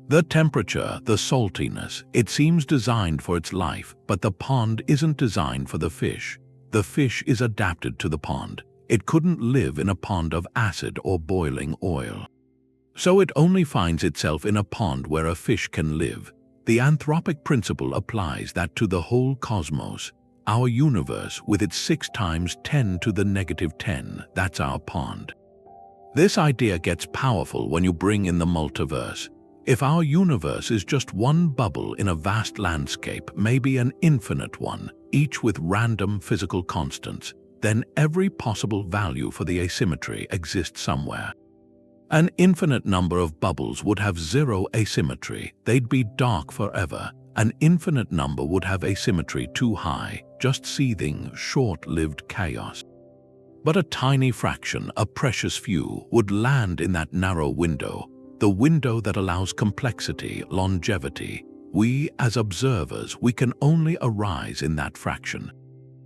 The temperature, the saltiness, it seems designed for its life, but the pond isn't designed for the fish. The fish is adapted to the pond. It couldn't live in a pond of acid or boiling oil. So it only finds itself in a pond where a fish can live. The Anthropic Principle applies that to the whole cosmos. Our universe, with its 6 times 10 to the negative 10, that's our pond. This idea gets powerful when you bring in the multiverse. If our universe is just one bubble in a vast landscape, maybe an infinite one, each with random physical constants, then every possible value for the asymmetry exists somewhere. An infinite number of bubbles would have zero asymmetry, they'd be dark forever. An infinite number would have asymmetry too high, just seething, short-lived chaos. But a tiny fraction, a precious few, would land in that narrow window, the window that allows complexity, longevity. We, as observers, we can only arise in that fraction.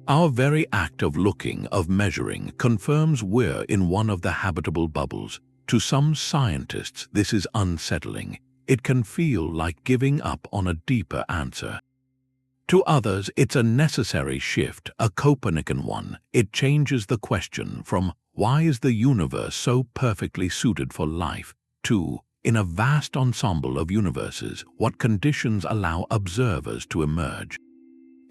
Our very act of looking, of measuring, confirms we're in one of the habitable bubbles. To some scientists, this is unsettling. It can feel like giving up on a deeper answer. To others, it's a necessary shift, a Copernican one. It changes the question from why is the universe so perfectly suited for life to, in a vast ensemble of universes, what conditions allow observers to emerge.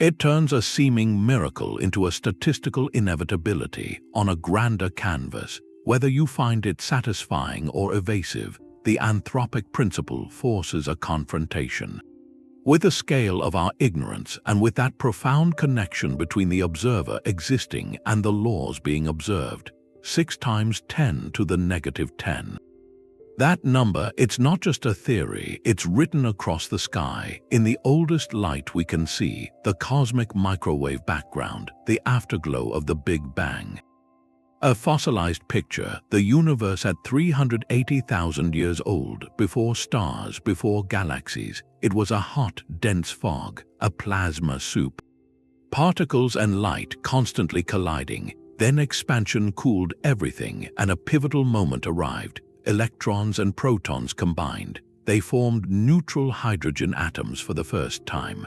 It turns a seeming miracle into a statistical inevitability on a grander canvas. Whether you find it satisfying or evasive, the Anthropic Principle forces a confrontation with the scale of our ignorance and with that profound connection between the observer existing and the laws being observed. 6 times 10 to the negative 10. That number, it's not just a theory, it's written across the sky, in the oldest light we can see, the cosmic microwave background, the afterglow of the Big Bang. A fossilized picture, the universe at 380,000 years old, before stars, before galaxies. It was a hot, dense fog, a plasma soup. Particles and light constantly colliding, then expansion cooled everything and a pivotal moment arrived. Electrons and protons combined. They formed neutral hydrogen atoms for the first time.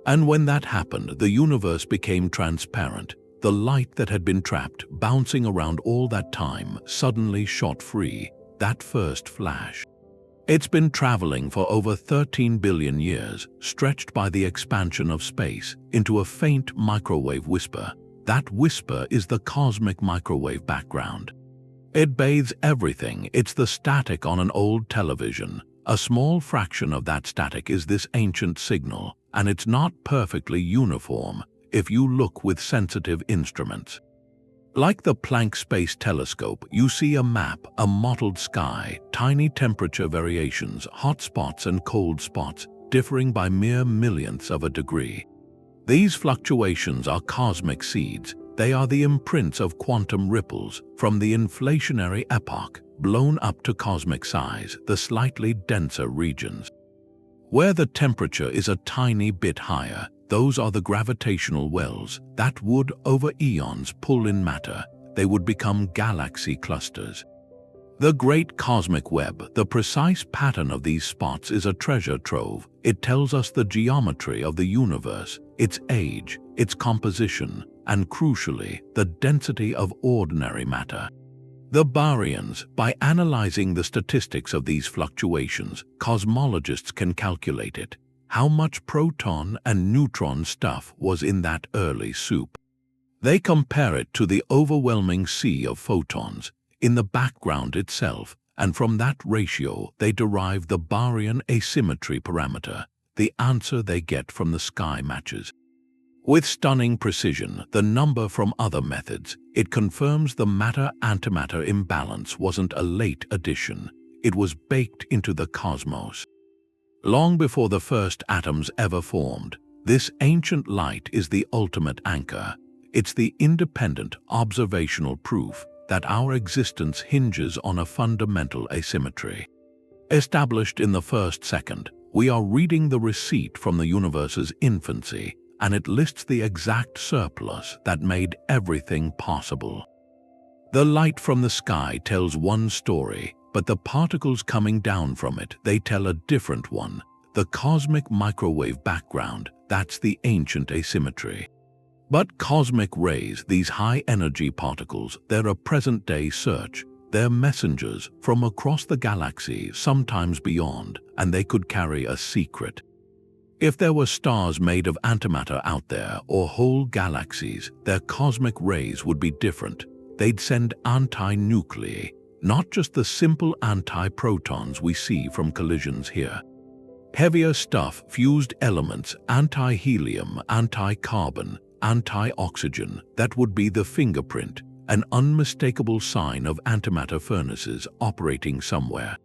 And when that happened, the universe became transparent. The light that had been trapped, bouncing around all that time, suddenly shot free. That first flash. It's been traveling for over 13 billion years, stretched by the expansion of space, into a faint microwave whisper. That whisper is the cosmic microwave background. It bathes everything. It's the static on an old television. A small fraction of that static is this ancient signal, and it's not perfectly uniform if you look with sensitive instruments. Like the Planck Space Telescope, you see a map, a mottled sky, tiny temperature variations, hot spots and cold spots, differing by mere millionths of a degree. These fluctuations are cosmic seeds. They are the imprints of quantum ripples from the inflationary epoch, blown up to cosmic size, the slightly denser regions. Where the temperature is a tiny bit higher, those are the gravitational wells that would, over eons, pull in matter. They would become galaxy clusters. The great cosmic web, the precise pattern of these spots is a treasure trove. It tells us the geometry of the universe, its age, its composition, and crucially, the density of ordinary matter. The baryons, by analyzing the statistics of these fluctuations, cosmologists can calculate it. How much proton and neutron stuff was in that early soup. They compare it to the overwhelming sea of photons in the background itself, and from that ratio they derive the Baryon asymmetry parameter. The answer they get from the sky matches with stunning precision the number from other methods. It confirms the matter-antimatter imbalance wasn't a late addition. It was baked into the cosmos. Long before the first atoms ever formed, this ancient light is the ultimate anchor. It's the independent observational proof that our existence hinges on a fundamental asymmetry. Established in the first second, we are reading the receipt from the universe's infancy, and it lists the exact surplus that made everything possible. The light from the sky tells one story, but the particles coming down from it, they tell a different one. The cosmic microwave background, that's the ancient asymmetry. But cosmic rays, these high-energy particles, they're a present-day search. They're messengers from across the galaxy, sometimes beyond, and they could carry a secret. If there were stars made of antimatter out there, or whole galaxies, their cosmic rays would be different. They'd send anti-nuclei, not just the simple anti-protons we see from collisions here. Heavier stuff, fused elements, anti-helium, anti-carbon, anti-oxygen, that would be the fingerprint, an unmistakable sign of antimatter furnaces operating somewhere.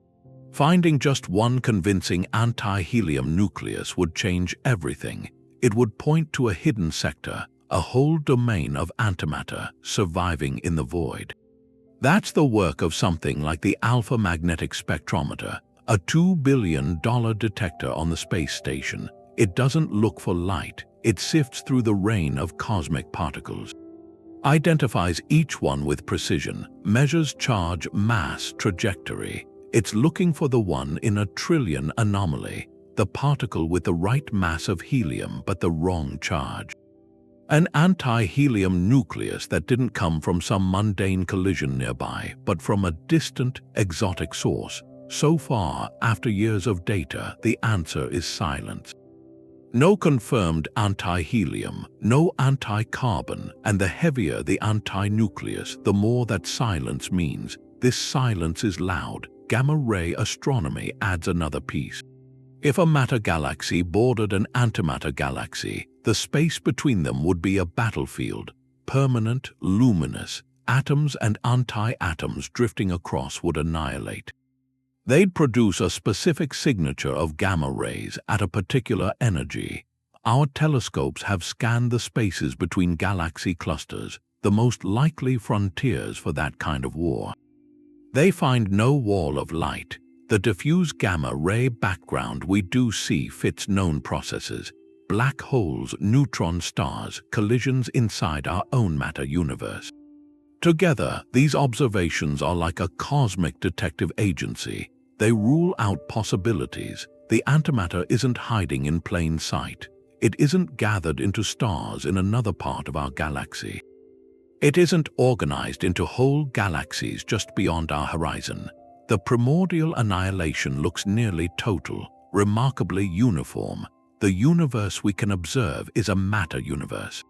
Finding just one convincing anti-helium nucleus would change everything. It would point to a hidden sector, a whole domain of antimatter surviving in the void. That's the work of something like the Alpha Magnetic Spectrometer, a $2 billion detector on the space station. It doesn't look for light, it sifts through the rain of cosmic particles, identifies each one with precision, measures charge, mass, trajectory. It's looking for the one in a trillion anomaly, the particle with the right mass of helium but the wrong charge. An anti-helium nucleus that didn't come from some mundane collision nearby, but from a distant, exotic source. So far, after years of data, the answer is silence. No confirmed anti-helium, no anti-carbon, and the heavier the anti-nucleus, the more that silence means. This silence is loud. Gamma-ray astronomy adds another piece. If a matter galaxy bordered an antimatter galaxy, the space between them would be a battlefield, permanent, luminous. Atoms and anti-atoms drifting across would annihilate. They'd produce a specific signature of gamma rays at a particular energy. Our telescopes have scanned the spaces between galaxy clusters, the most likely frontiers for that kind of war. They find no wall of light. The diffuse gamma-ray background we do see fits known processes: black holes, neutron stars, collisions inside our own matter universe. Together, these observations are like a cosmic detective agency. They rule out possibilities. The antimatter isn't hiding in plain sight. It isn't gathered into stars in another part of our galaxy. It isn't organized into whole galaxies just beyond our horizon. The primordial annihilation looks nearly total, remarkably uniform. The universe we can observe is a matter universe.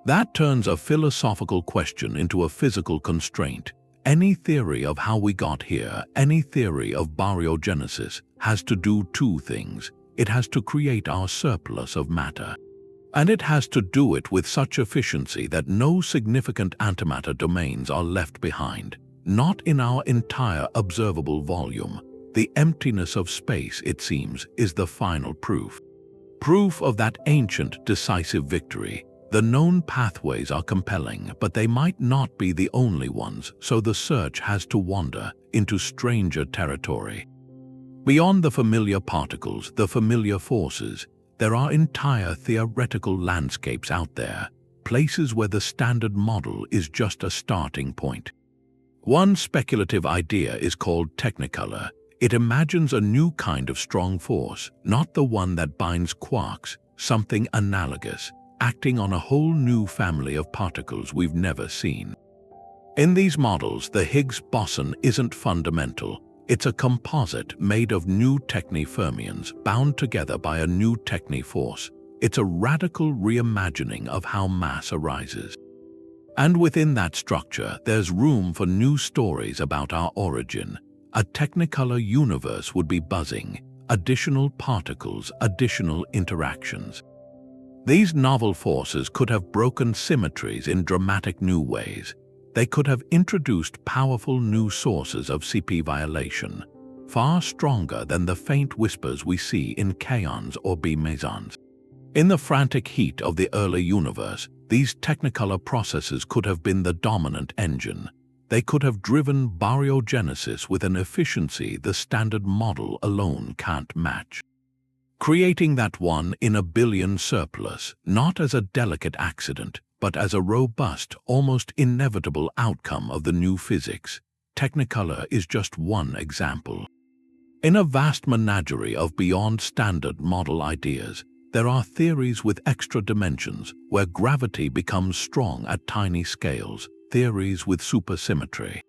That turns a philosophical question into a physical constraint. Any theory of how we got here, any theory of baryogenesis, has to do two things. It has to create our surplus of matter. And it has to do it with such efficiency that no significant antimatter domains are left behind. Not in our entire observable volume. The emptiness of space, it seems, is the final proof. Proof of that ancient, decisive victory. The known pathways are compelling, but they might not be the only ones, so the search has to wander into stranger territory. Beyond the familiar particles, the familiar forces, there are entire theoretical landscapes out there, places where the standard model is just a starting point. One speculative idea is called technicolor. It imagines a new kind of strong force, not the one that binds quarks, something analogous, acting on a whole new family of particles we've never seen. In these models, the Higgs boson isn't fundamental. It's a composite made of new techni-fermions bound together by a new techni-force. It's a radical reimagining of how mass arises. And within that structure, there's room for new stories about our origin. A technicolor universe would be buzzing, additional particles, additional interactions. These novel forces could have broken symmetries in dramatic new ways. They could have introduced powerful new sources of CP violation, far stronger than the faint whispers we see in kaons or B-mesons. In the frantic heat of the early universe, these technicolor processes could have been the dominant engine. They could have driven baryogenesis with an efficiency the standard model alone can't match. Creating that 1 in a billion surplus, not as a delicate accident, but as a robust, almost inevitable outcome of the new physics. Technicolor is just one example. In a vast menagerie of beyond standard model ideas, there are theories with extra dimensions where gravity becomes strong at tiny scales, theories with supersymmetry,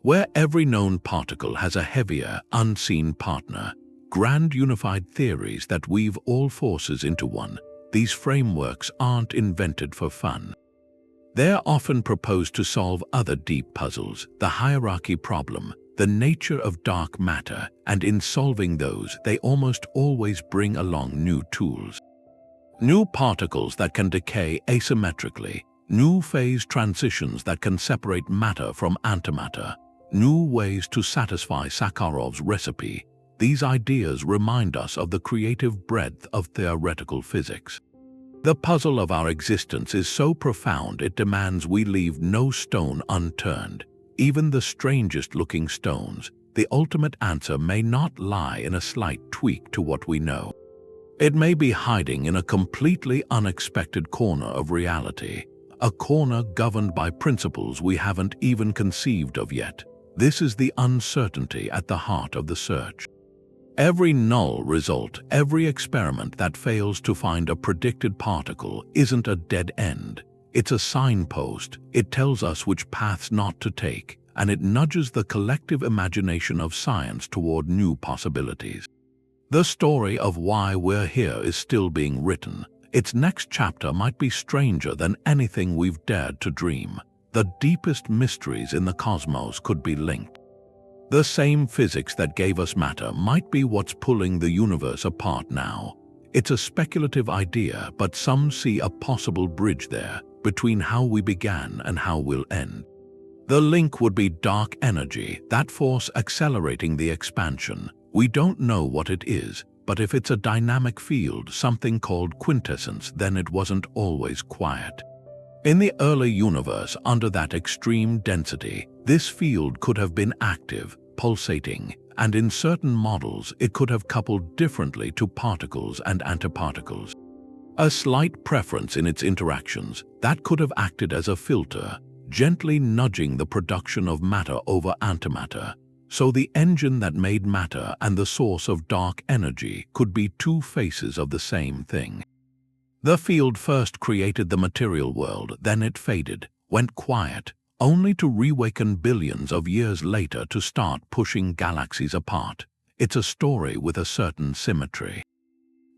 where every known particle has a heavier, unseen partner, grand unified theories that weave all forces into one. These frameworks aren't invented for fun. They're often proposed to solve other deep puzzles, the hierarchy problem, the nature of dark matter, and in solving those, they almost always bring along new tools. New particles that can decay asymmetrically, new phase transitions that can separate matter from antimatter, new ways to satisfy Sakharov's recipe. These ideas remind us of the creative breadth of theoretical physics. The puzzle of our existence is so profound it demands we leave no stone unturned, even the strangest-looking stones. The ultimate answer may not lie in a slight tweak to what we know. It may be hiding in a completely unexpected corner of reality, a corner governed by principles we haven't even conceived of yet. This is the uncertainty at the heart of the search. Every null result, every experiment that fails to find a predicted particle isn't a dead end. It's a signpost. It tells us which paths not to take, and it nudges the collective imagination of science toward new possibilities. The story of why we're here is still being written. Its next chapter might be stranger than anything we've dared to dream. The deepest mysteries in the cosmos could be linked. The same physics that gave us matter might be what's pulling the universe apart now. It's a speculative idea, but some see a possible bridge there between how we began and how we'll end. The link would be dark energy, that force accelerating the expansion. We don't know what it is, but if it's a dynamic field, something called quintessence, then it wasn't always quiet. In the early universe, under that extreme density, this field could have been active, pulsating, and in certain models it could have coupled differently to particles and antiparticles. A slight preference in its interactions that could have acted as a filter, gently nudging the production of matter over antimatter. So the engine that made matter and the source of dark energy could be two faces of the same thing. The field first created the material world, then it faded, went quiet, only to reawaken billions of years later to start pushing galaxies apart. It's a story with a certain symmetry.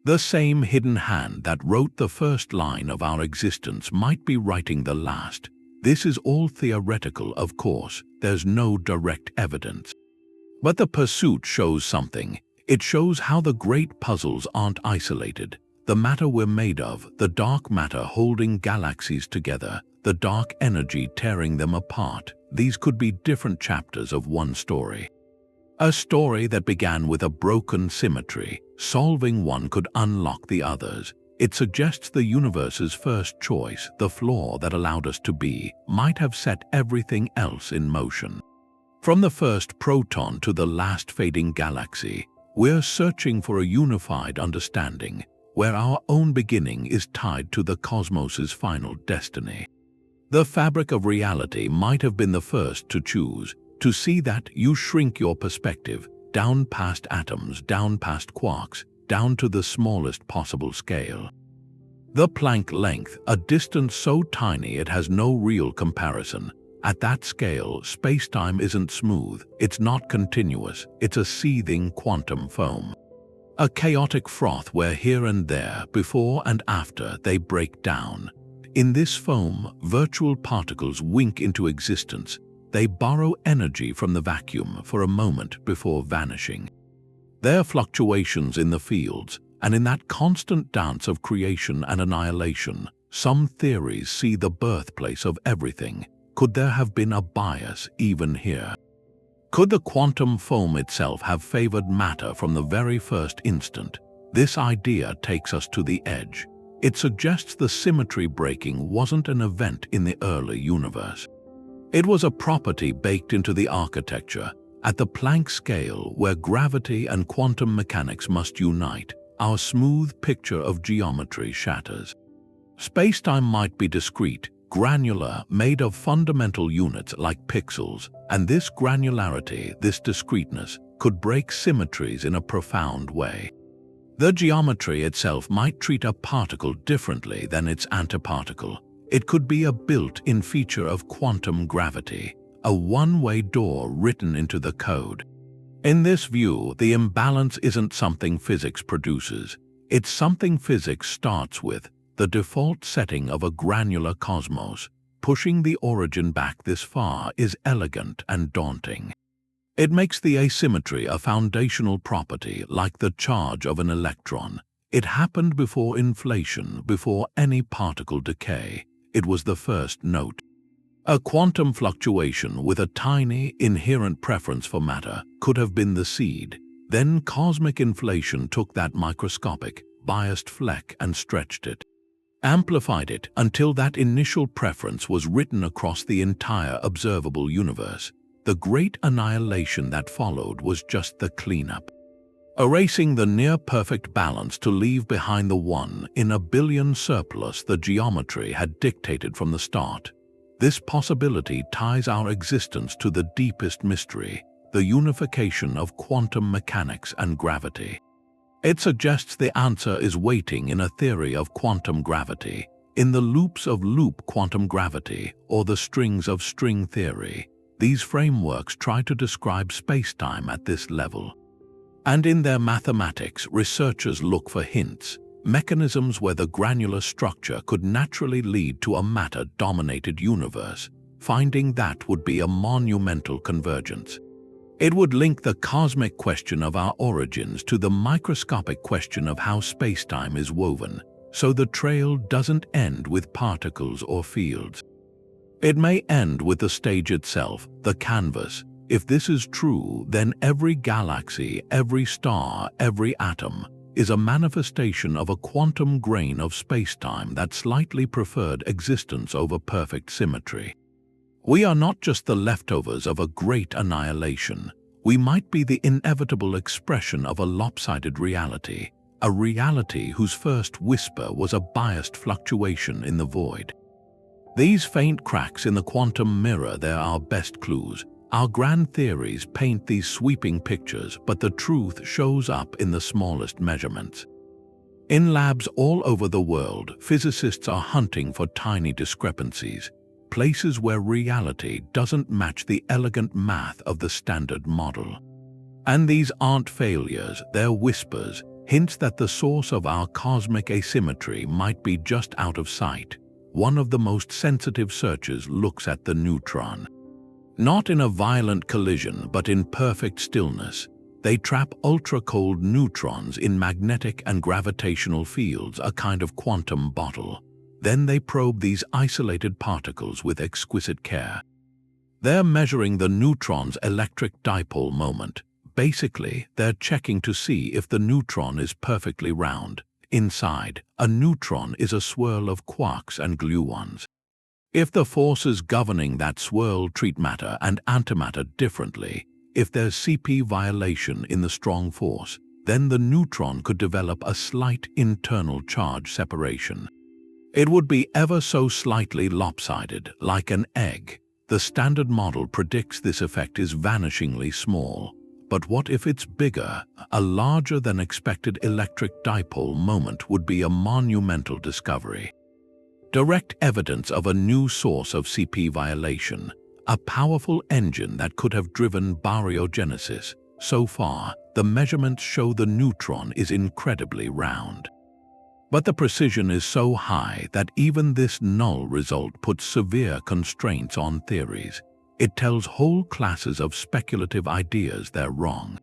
The same hidden hand that wrote the first line of our existence might be writing the last. This is all theoretical, of course. There's no direct evidence. But the pursuit shows something. It shows how the great puzzles aren't isolated. The matter we're made of, the dark matter holding galaxies together, the dark energy tearing them apart, these could be different chapters of one story. A story that began with a broken symmetry. Solving one could unlock the others. It suggests the universe's first choice, the flaw that allowed us to be, might have set everything else in motion. From the first proton to the last fading galaxy, we're searching for a unified understanding, where our own beginning is tied to the cosmos's final destiny. The fabric of reality might have been the first to choose, to see that you shrink your perspective, down past atoms, down past quarks, down to the smallest possible scale. The Planck length, a distance so tiny it has no real comparison. At that scale, space-time isn't smooth, it's not continuous, it's a seething quantum foam. A chaotic froth where here and there, before and after, they break down. In this foam, virtual particles wink into existence. They borrow energy from the vacuum for a moment before vanishing. There are fluctuations in the fields, and in that constant dance of creation and annihilation, some theories see the birthplace of everything. Could there have been a bias even here? Could the quantum foam itself have favored matter from the very first instant? This idea takes us to the edge. It suggests the symmetry breaking wasn't an event in the early universe. It was a property baked into the architecture. At the Planck scale, where gravity and quantum mechanics must unite, our smooth picture of geometry shatters. Spacetime might be discrete, granular, made of fundamental units like pixels, and this granularity, this discreteness, could break symmetries in a profound way. The geometry itself might treat a particle differently than its antiparticle. It could be a built-in feature of quantum gravity, a one-way door written into the code. In this view, the imbalance isn't something physics produces. It's something physics starts with, the default setting of a granular cosmos. Pushing the origin back this far is elegant and daunting. It makes the asymmetry a foundational property like the charge of an electron. It happened before inflation, before any particle decay. It was the first note. A quantum fluctuation with a tiny, inherent preference for matter could have been the seed. Then cosmic inflation took that microscopic, biased fleck and stretched it. Amplified it until that initial preference was written across the entire observable universe. The great annihilation that followed was just the cleanup. erasing the near-perfect balance to leave behind the 1 in a billion surplus the geometry had dictated from the start. This possibility ties our existence to the deepest mystery, the unification of quantum mechanics and gravity. It suggests the answer is waiting in a theory of quantum gravity, in the loops of loop quantum gravity, or the strings of string theory. These frameworks try to describe spacetime at this level. And in their mathematics, researchers look for hints, mechanisms where the granular structure could naturally lead to a matter-dominated universe. Finding that would be a monumental convergence. It would link the cosmic question of our origins to the microscopic question of how spacetime is woven, so the trail doesn't end with particles or fields. It may end with the stage itself, the canvas. If this is true, then every galaxy, every star, every atom is a manifestation of a quantum grain of spacetime that slightly preferred existence over perfect symmetry. We are not just the leftovers of a great annihilation. We might be the inevitable expression of a lopsided reality, a reality whose first whisper was a biased fluctuation in the void. These faint cracks in the quantum mirror, they're our best clues. Our grand theories paint these sweeping pictures, but the truth shows up in the smallest measurements. In labs all over the world, physicists are hunting for tiny discrepancies, places where reality doesn't match the elegant math of the standard model. And these aren't failures, they're whispers, hints that the source of our cosmic asymmetry might be just out of sight. One of the most sensitive searches looks at the neutron. Not in a violent collision, but in perfect stillness. They trap ultra-cold neutrons in magnetic and gravitational fields, a kind of quantum bottle. Then they probe these isolated particles with exquisite care. They're measuring the neutron's electric dipole moment. Basically, they're checking to see if the neutron is perfectly round. Inside, a neutron is a swirl of quarks and gluons. If the forces governing that swirl treat matter and antimatter differently, if there's CP violation in the strong force, then the neutron could develop a slight internal charge separation. It would be ever so slightly lopsided, like an egg. The standard model predicts this effect is vanishingly small. But what if it's bigger? A larger than expected electric dipole moment would be a monumental discovery. Direct evidence of a new source of CP violation, a powerful engine that could have driven baryogenesis. So far, the measurements show the neutron is incredibly round. But the precision is so high that even this null result puts severe constraints on theories. It tells whole classes of speculative ideas they're wrong.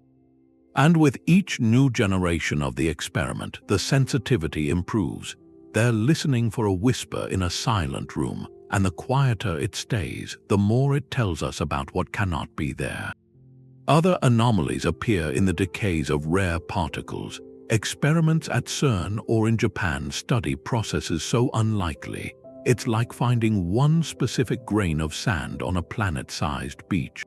And with each new generation of the experiment, the sensitivity improves. They're listening for a whisper in a silent room, and the quieter it stays, the more it tells us about what cannot be there. Other anomalies appear in the decays of rare particles. Experiments at CERN or in Japan study processes so unlikely, it's like finding one specific grain of sand on a planet-sized beach.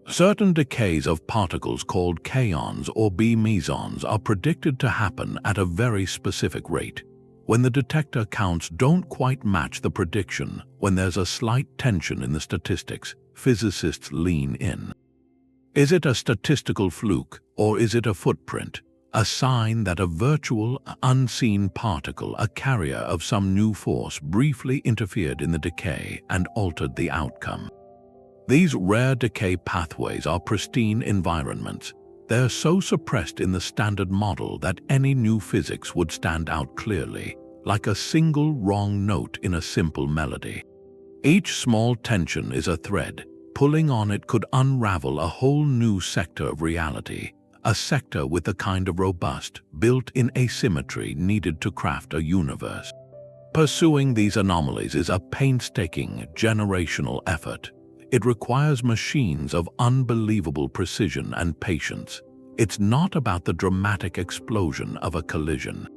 Certain decays of particles called kaons or B-mesons are predicted to happen at a very specific rate. When the detector counts don't quite match the prediction, when there's a slight tension in the statistics, physicists lean in. Is it a statistical fluke, or is it a footprint? A sign that a virtual, unseen particle, a carrier of some new force, briefly interfered in the decay and altered the outcome. These rare decay pathways are pristine environments. They're so suppressed in the standard model that any new physics would stand out clearly, like a single wrong note in a simple melody. Each small tension is a thread. Pulling on it could unravel a whole new sector of reality. A sector with the kind of robust, built-in asymmetry needed to craft a universe. Pursuing these anomalies is a painstaking, generational effort. It requires machines of unbelievable precision and patience. It's not about the dramatic explosion of a collision.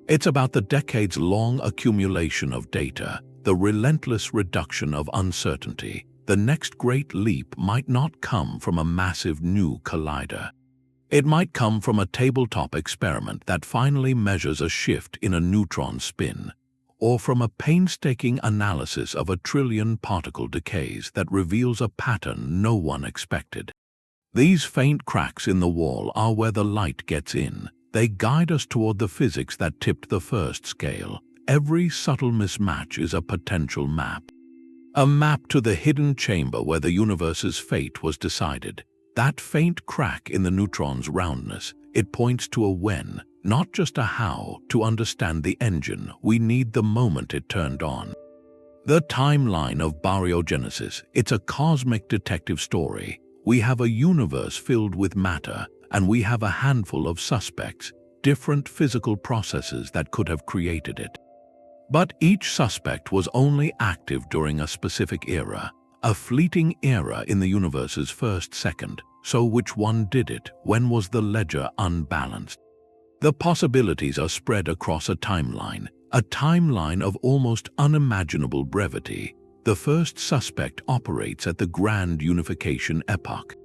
It's about the decades-long accumulation of data, the relentless reduction of uncertainty. The next great leap might not come from a massive new collider. It might come from a tabletop experiment that finally measures a shift in a neutron spin, or from a painstaking analysis of 1 trillion particle decays that reveals a pattern no one expected. These faint cracks in the wall are where the light gets in. They guide us toward the physics that tipped the first scale. Every subtle mismatch is a potential map. A map to the hidden chamber where the universe's fate was decided. That faint crack in the neutron's roundness, it points to a when, not just a how. To understand the engine, we need the moment it turned on. The timeline of baryogenesis, it's a cosmic detective story. We have a universe filled with matter, and we have a handful of suspects, different physical processes that could have created it. But each suspect was only active during a specific era, a fleeting era in the universe's first second. So which one did it? When was the ledger unbalanced? The possibilities are spread across a timeline of almost unimaginable brevity. The first suspect operates at the grand unification epoch,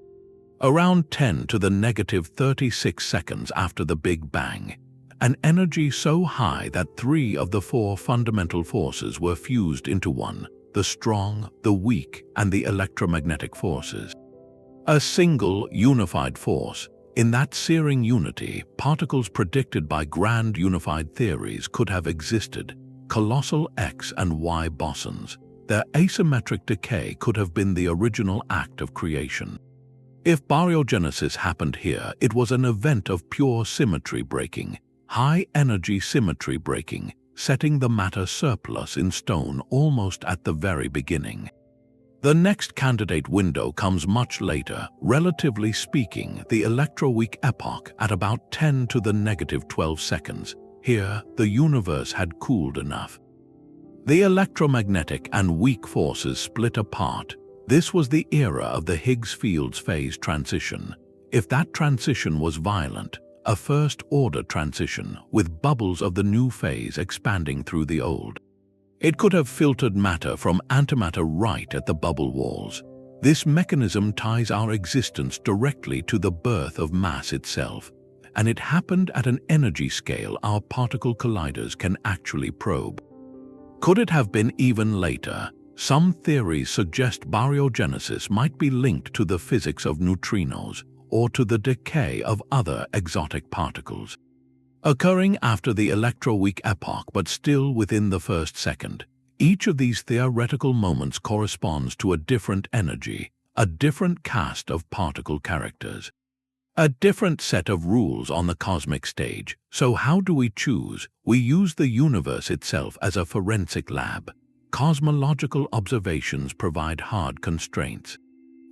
around 10 to the negative 36 seconds after the Big Bang, an energy so high that 3 of the 4 fundamental forces were fused into one: the strong, the weak, and the electromagnetic forces. A single, unified force. In that searing unity, particles predicted by grand unified theories could have existed, colossal X and Y bosons. Their asymmetric decay could have been the original act of creation. If baryogenesis happened here, it was an event of pure symmetry breaking, high-energy symmetry breaking, setting the matter surplus in stone almost at the very beginning. The next candidate window comes much later, relatively speaking, the Electroweak epoch at about 10 to the negative 12 seconds. Here, the universe had cooled enough. The electromagnetic and weak forces split apart. This was the era of the Higgs fields phase transition. If that transition was violent, a first-order transition, with bubbles of the new phase expanding through the old, it could have filtered matter from antimatter right at the bubble walls. This mechanism ties our existence directly to the birth of mass itself, and it happened at an energy scale our particle colliders can actually probe. Could it have been even later? Some theories suggest baryogenesis might be linked to the physics of neutrinos or to the decay of other exotic particles, occurring after the Electroweak epoch but still within the first second. Each of these theoretical moments corresponds to a different energy, a different cast of particle characters, a different set of rules on the cosmic stage. So how do we choose? We use the universe itself as a forensic lab. Cosmological observations provide hard constraints.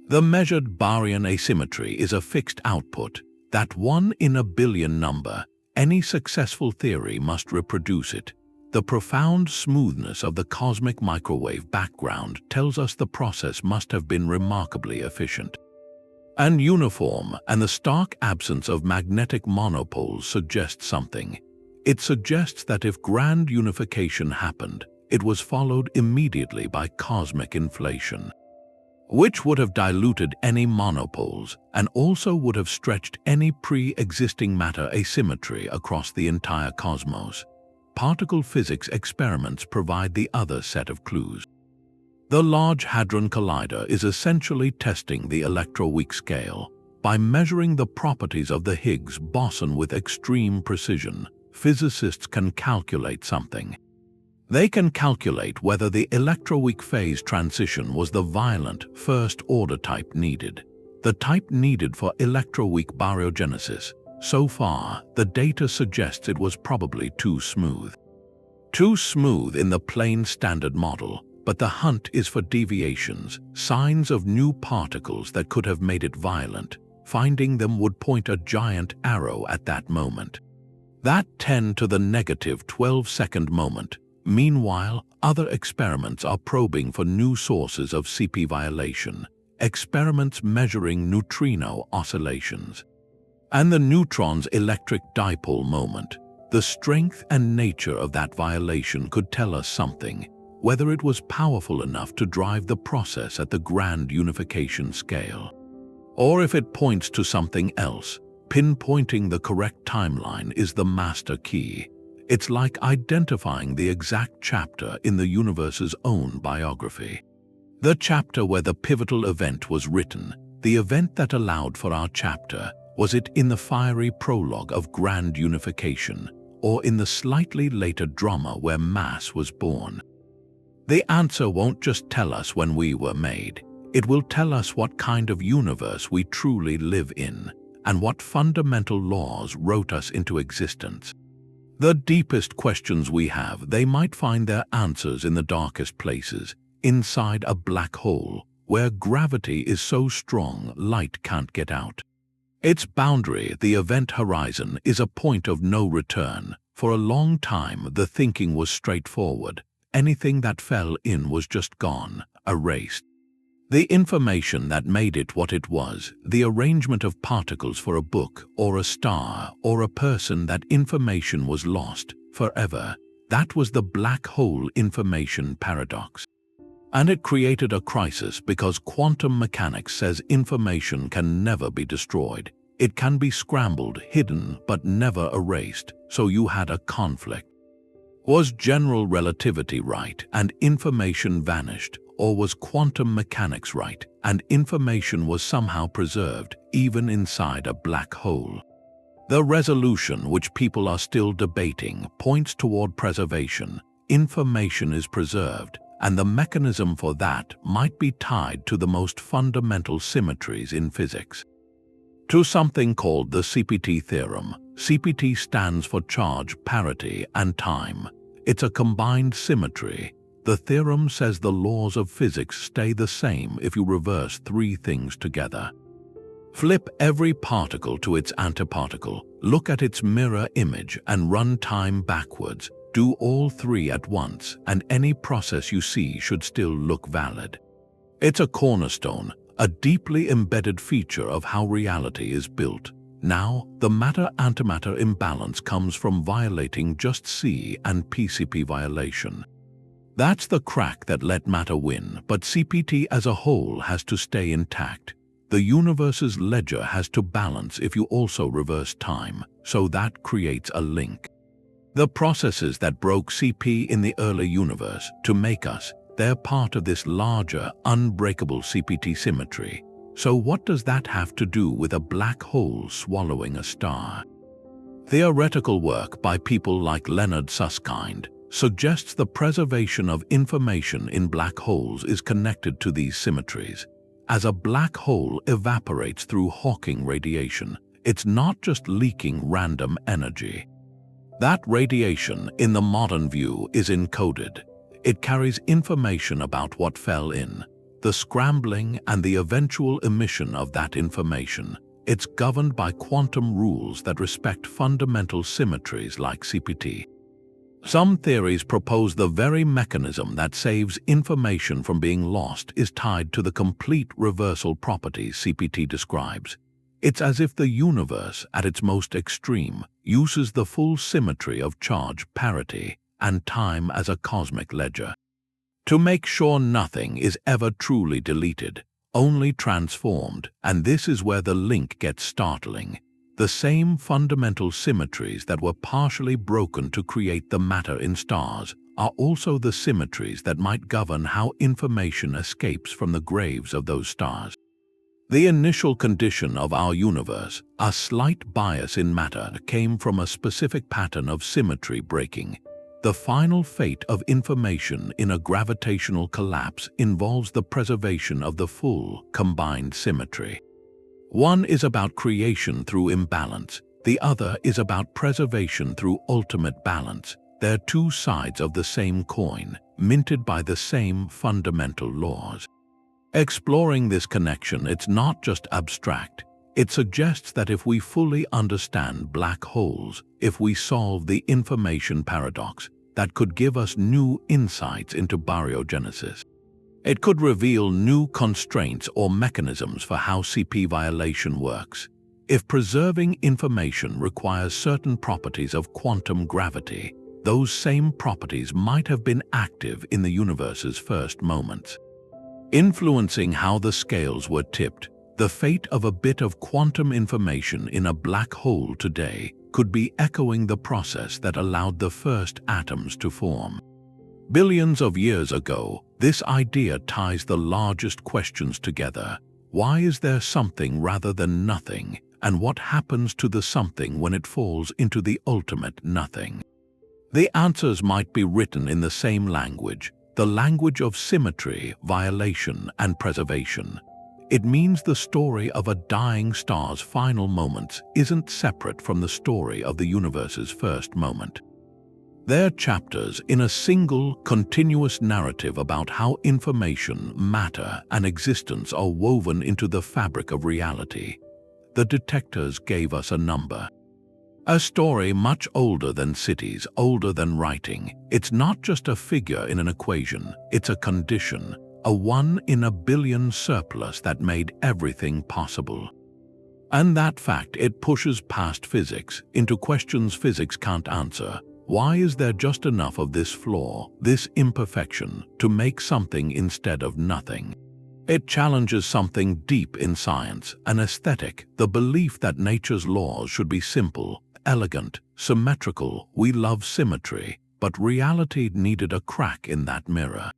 The measured Baryon asymmetry is a fixed output, that 1 in a billion number. Any successful theory must reproduce it. The profound smoothness of the cosmic microwave background tells us the process must have been remarkably efficient and uniform, and the stark absence of magnetic monopoles suggests something. It suggests that if grand unification happened, it was followed immediately by cosmic inflation, which would have diluted any monopoles and also would have stretched any pre-existing matter asymmetry across the entire cosmos. Particle physics experiments provide the other set of clues. The Large Hadron Collider is essentially testing the Electroweak scale. By measuring the properties of the Higgs boson with extreme precision, physicists can calculate something. They can calculate whether the Electroweak phase transition was the violent first-order type needed, the type needed for Electroweak Baryogenesis. So far, the data suggests it was probably too smooth. Too smooth in the plain standard model, but the hunt is for deviations, signs of new particles that could have made it violent. Finding them would point a giant arrow at that moment. That 10 to the negative 12-second moment. Meanwhile, other experiments are probing for new sources of CP violation, experiments measuring neutrino oscillations, and the neutron's electric dipole moment. The strength and nature of that violation could tell us something, whether it was powerful enough to drive the process at the grand unification scale, or if it points to something else. Pinpointing the correct timeline is the master key. It's like identifying the exact chapter in the universe's own biography. The chapter where the pivotal event was written, the event that allowed for our chapter, was it in the fiery prologue of grand unification, or in the slightly later drama where mass was born? The answer won't just tell us when we were made. It will tell us what kind of universe we truly live in, and what fundamental laws wrote us into existence. The deepest questions we have, they might find their answers in the darkest places, inside a black hole, where gravity is so strong light can't get out. Its boundary, the event horizon, is a point of no return. For a long time, the thinking was straightforward. Anything that fell in was just gone, erased. The information that made it what it was, the arrangement of particles for a book or a star or a person, that information was lost forever. That was the black hole information paradox. And it created a crisis because quantum mechanics says information can never be destroyed. It can be scrambled, hidden, but never erased, so you had a conflict. Was general relativity right and information vanished, or was quantum mechanics right and information was somehow preserved, even inside a black hole? The resolution, which people are still debating, points toward preservation. Information is preserved, and the mechanism for that might be tied to the most fundamental symmetries in physics. To something called the CPT theorem. CPT stands for charge, parity, and time. It's a combined symmetry. The theorem says the laws of physics stay the same if you reverse three things together. Flip every particle to its antiparticle, look at its mirror image, and run time backwards. Do all three at once, and any process you see should still look valid. It's a cornerstone, a deeply embedded feature of how reality is built. Now, the matter-antimatter imbalance comes from violating just C and PCP violation. That's the crack that let matter win, but CPT as a whole has to stay intact. The universe's ledger has to balance if you also reverse time, so that creates a link. The processes that broke CP in the early universe to make us, they're part of this larger, unbreakable CPT symmetry. So what does that have to do with a black hole swallowing a star? Theoretical work by people like Leonard Susskind suggests the preservation of information in black holes is connected to these symmetries. As a black hole evaporates through Hawking radiation, it's not just leaking random energy. That radiation, in the modern view, is encoded. It carries information about what fell in, the scrambling and the eventual emission of that information. It's governed by quantum rules that respect fundamental symmetries like CPT. Some theories propose the very mechanism that saves information from being lost is tied to the complete reversal properties CPT describes. It's as if the universe, at its most extreme, uses the full symmetry of charge, parity, and time as a cosmic ledger, to make sure nothing is ever truly deleted, only transformed. And this is where the link gets startling. The same fundamental symmetries that were partially broken to create the matter in stars are also the symmetries that might govern how information escapes from the graves of those stars. The initial condition of our universe, a slight bias in matter, came from a specific pattern of symmetry breaking. The final fate of information in a gravitational collapse involves the preservation of the full, combined symmetry. One is about creation through imbalance, the other is about preservation through ultimate balance. They're two sides of the same coin, minted by the same fundamental laws. Exploring this connection, it's not just abstract. It suggests that if we fully understand black holes, if we solve the information paradox, that could give us new insights into baryogenesis. It could reveal new constraints or mechanisms for how CP violation works. If preserving information requires certain properties of quantum gravity, those same properties might have been active in the universe's first moments, influencing how the scales were tipped. The fate of a bit of quantum information in a black hole today could be echoing the process that allowed the first atoms to form. Billions of years ago, this idea ties the largest questions together. Why is there something rather than nothing? And what happens to the something when it falls into the ultimate nothing? The answers might be written in the same language, the language of symmetry, violation, and preservation. It means the story of a dying star's final moments isn't separate from the story of the universe's first moment. They're chapters in a single, continuous narrative about how information, matter, and existence are woven into the fabric of reality. The detectors gave us a number. A story much older than cities, older than writing. It's not just a figure in an equation, it's a condition, a 1 in a billion surplus that made everything possible. And that fact, it pushes past physics into questions physics can't answer. Why is there just enough of this flaw, this imperfection, to make something instead of nothing? It challenges something deep in science, an aesthetic, the belief that nature's laws should be simple, elegant, symmetrical. We love symmetry, but reality needed a crack in that mirror.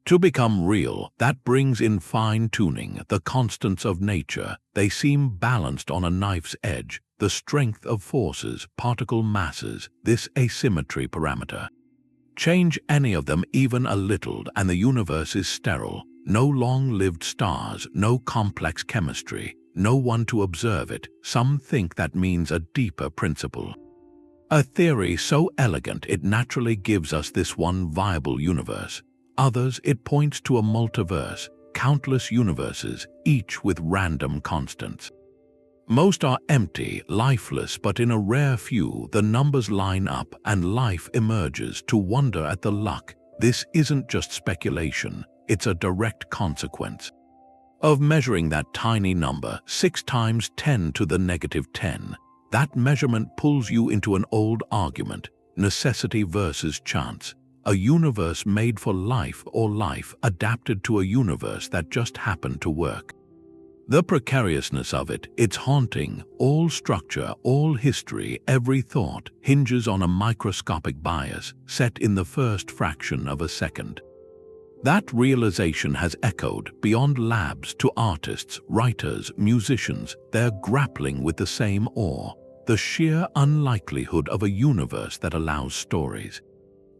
To become real, that brings in fine-tuning, the constants of nature. They seem balanced on a knife's edge, the strength of forces, particle masses, this asymmetry parameter. Change any of them even a little and the universe is sterile. No long-lived stars, no complex chemistry, no one to observe it. Some think that means a deeper principle. A theory so elegant it naturally gives us this one viable universe. Others, it points to a multiverse, countless universes, each with random constants. Most are empty, lifeless, but in a rare few, the numbers line up and life emerges. To wonder at the luck. This isn't just speculation, it's a direct consequence of measuring that tiny number, 6 times 10 to the negative 10. That measurement pulls you into an old argument, necessity versus chance. A universe made for life or life adapted to a universe that just happened to work. The precariousness of it, it's haunting. All structure, all history, every thought hinges on a microscopic bias set in the first fraction of a second. That realization has echoed beyond labs to artists, writers, musicians. They're grappling with the same awe, the sheer unlikelihood of a universe that allows stories,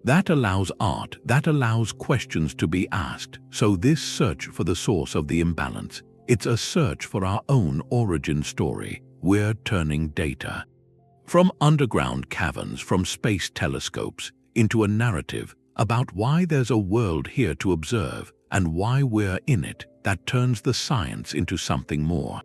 that allows art, that allows questions to be asked. So this search for the source of the imbalance, it's a search for our own origin story. We're turning data from underground caverns, from space telescopes, into a narrative about why there's a world here to observe and why we're in it, that turns the science into something more.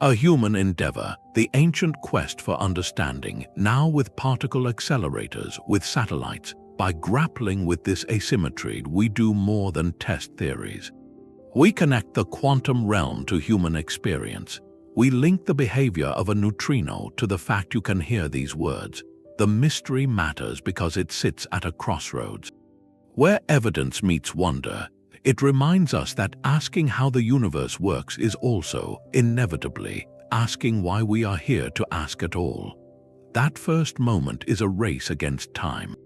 A human endeavor, the ancient quest for understanding, now with particle accelerators, with satellites. By grappling with this asymmetry, we do more than test theories. We connect the quantum realm to human experience. We link the behavior of a neutrino to the fact you can hear these words. The mystery matters because it sits at a crossroads. Where evidence meets wonder, it reminds us that asking how the universe works is also, inevitably, asking why we are here to ask at all. That first moment is a race against time.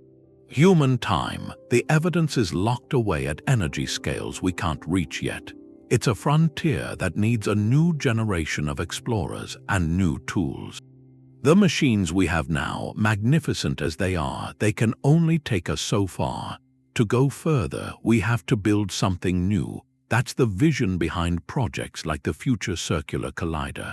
Human time, the evidence is locked away at energy scales we can't reach yet. It's a frontier that needs a new generation of explorers and new tools. The machines we have now, magnificent as they are, they can only take us so far. To go further, we have to build something new. That's the vision behind projects like the Future Circular Collider.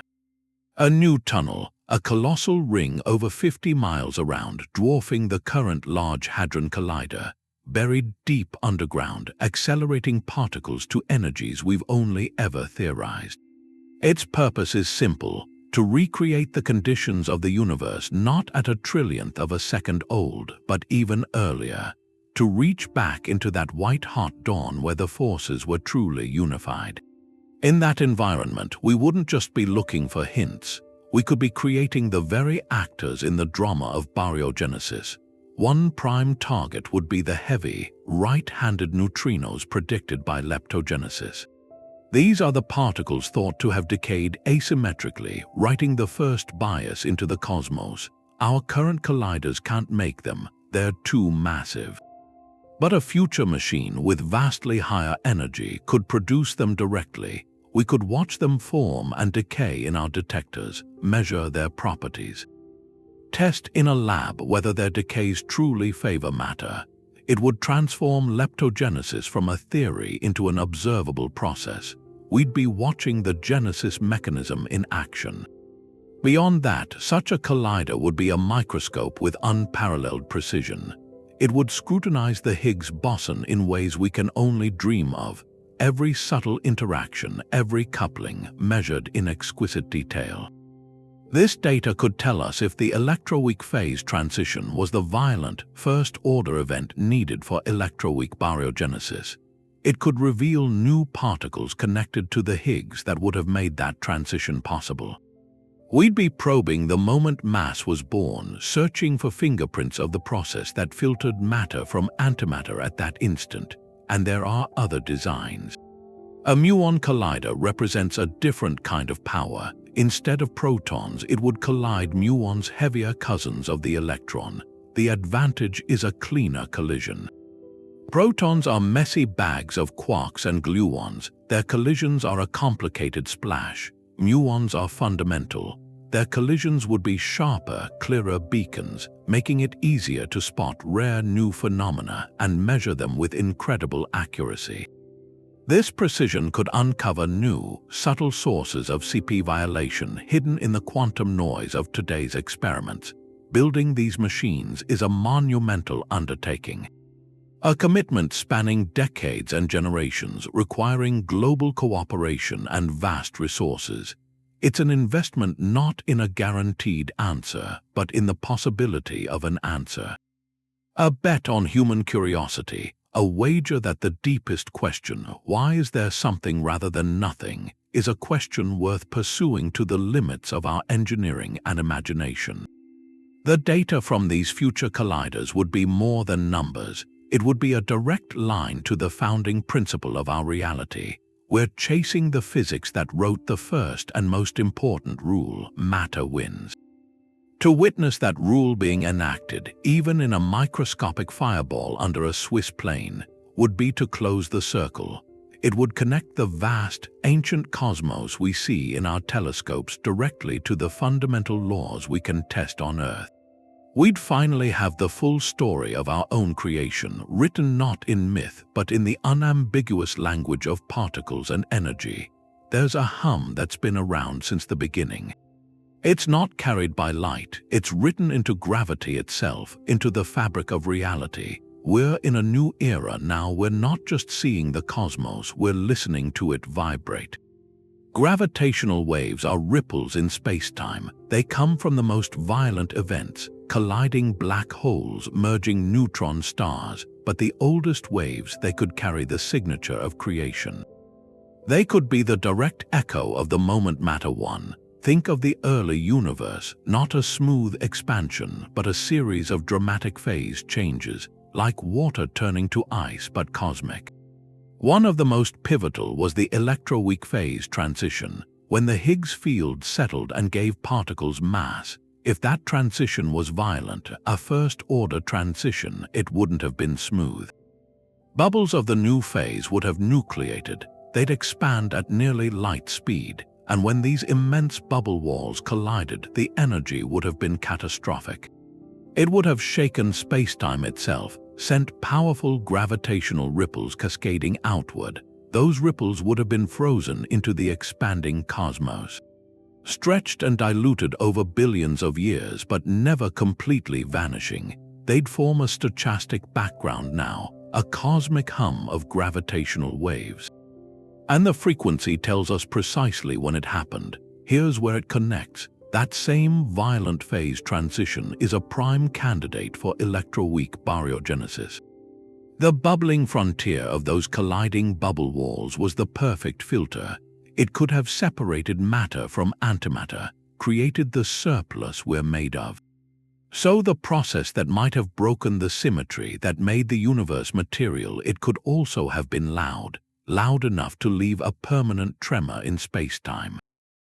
A new tunnel, a colossal ring over 50 miles around, dwarfing the current Large Hadron Collider, buried deep underground, accelerating particles to energies we've only ever theorized. Its purpose is simple: to recreate the conditions of the universe not at a trillionth of a second old, but even earlier. To reach back into that white-hot dawn where the forces were truly unified. In that environment, we wouldn't just be looking for hints. We could be creating the very actors in the drama of baryogenesis. One prime target would be the heavy, right-handed neutrinos predicted by leptogenesis. These are the particles thought to have decayed asymmetrically, writing the first bias into the cosmos. Our current colliders can't make them, they're too massive. But a future machine with vastly higher energy could produce them directly. We could watch them form and decay in our detectors, measure their properties. Test in a lab whether their decays truly favor matter. It would transform leptogenesis from a theory into an observable process. We'd be watching the genesis mechanism in action. Beyond that, such a collider would be a microscope with unparalleled precision. It would scrutinize the Higgs boson in ways we can only dream of. Every subtle interaction, every coupling, measured in exquisite detail. This data could tell us if the electroweak phase transition was the violent, first-order event needed for electroweak baryogenesis. It could reveal new particles connected to the Higgs that would have made that transition possible. We'd be probing the moment mass was born, searching for fingerprints of the process that filtered matter from antimatter at that instant. And there are other designs. A muon collider represents a different kind of power. Instead of protons, it would collide muons' heavier cousins of the electron. The advantage is a cleaner collision. Protons are messy bags of quarks and gluons. Their collisions are a complicated splash. Muons are fundamental. Their collisions would be sharper, clearer beacons, making it easier to spot rare new phenomena and measure them with incredible accuracy. This precision could uncover new, subtle sources of CP violation hidden in the quantum noise of today's experiments. Building these machines is a monumental undertaking. A commitment spanning decades and generations, requiring global cooperation and vast resources. It's an investment not in a guaranteed answer, but in the possibility of an answer. A bet on human curiosity, a wager that the deepest question, why is there something rather than nothing, is a question worth pursuing to the limits of our engineering and imagination. The data from these future colliders would be more than numbers. It would be a direct line to the founding principle of our reality. We're chasing the physics that wrote the first and most important rule: matter wins. To witness that rule being enacted, even in a microscopic fireball under a Swiss plane, would be to close the circle. It would connect the vast, ancient cosmos we see in our telescopes directly to the fundamental laws we can test on Earth. We'd finally have the full story of our own creation, written not in myth, but in the unambiguous language of particles and energy. There's a hum that's been around since the beginning. It's not carried by light, it's written into gravity itself, into the fabric of reality. We're in a new era now. We're not just seeing the cosmos, we're listening to it vibrate. Gravitational waves are ripples in space-time. They come from the most violent events, colliding black holes, merging neutron stars, but the oldest waves, they could carry the signature of creation. They could be the direct echo of the moment matter won. Think of the early universe, not a smooth expansion, but a series of dramatic phase changes, like water turning to ice but cosmic. One of the most pivotal was the electroweak phase transition, when the Higgs field settled and gave particles mass. If that transition was violent, a first-order transition, it wouldn't have been smooth. Bubbles of the new phase would have nucleated. They'd expand at nearly light speed, and when these immense bubble walls collided, the energy would have been catastrophic. It would have shaken space-time itself, sent powerful gravitational ripples cascading outward. Those ripples would have been frozen into the expanding cosmos. Stretched and diluted over billions of years, but never completely vanishing, they'd form a stochastic background now, a cosmic hum of gravitational waves. And the frequency tells us precisely when it happened. Here's where it connects. That same violent phase transition is a prime candidate for electroweak baryogenesis. The bubbling frontier of those colliding bubble walls was the perfect filter. It could have separated matter from antimatter, created the surplus we're made of. So the process that might have broken the symmetry that made the universe material, it could also have been loud, loud enough to leave a permanent tremor in space-time.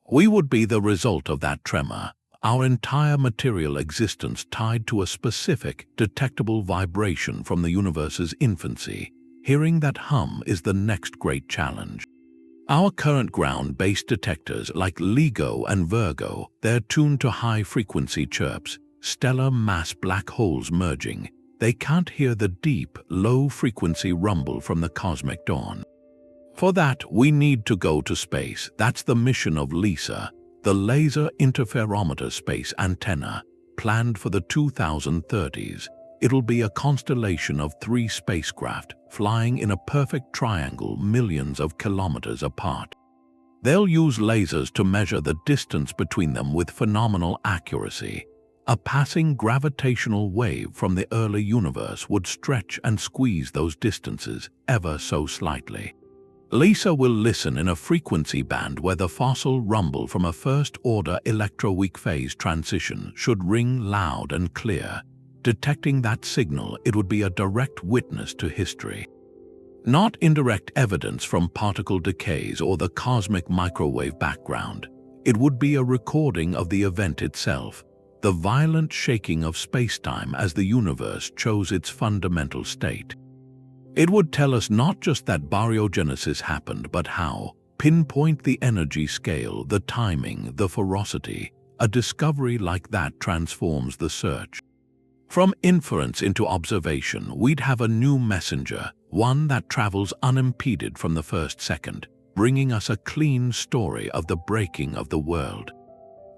We would be the result of that tremor, our entire material existence tied to a specific, detectable vibration from the universe's infancy. Hearing that hum is the next great challenge. Our current ground-based detectors like LIGO and Virgo, they're tuned to high-frequency chirps, stellar mass black holes merging. They can't hear the deep, low-frequency rumble from the cosmic dawn. For that, we need to go to space. That's the mission of LISA, the Laser Interferometer Space Antenna, planned for the 2030s. It'll be a constellation of 3 spacecraft flying in a perfect triangle millions of kilometers apart. They'll use lasers to measure the distance between them with phenomenal accuracy. A passing gravitational wave from the early universe would stretch and squeeze those distances ever so slightly. LISA will listen in a frequency band where the fossil rumble from a first-order electroweak phase transition should ring loud and clear. Detecting that signal, it would be a direct witness to history. Not indirect evidence from particle decays or the cosmic microwave background. It would be a recording of the event itself, the violent shaking of spacetime as the universe chose its fundamental state. It would tell us not just that baryogenesis happened, but how, pinpoint the energy scale, the timing, the ferocity. A discovery like that transforms the search. From inference into observation, we'd have a new messenger, one that travels unimpeded from the first second, bringing us a clean story of the breaking of the world.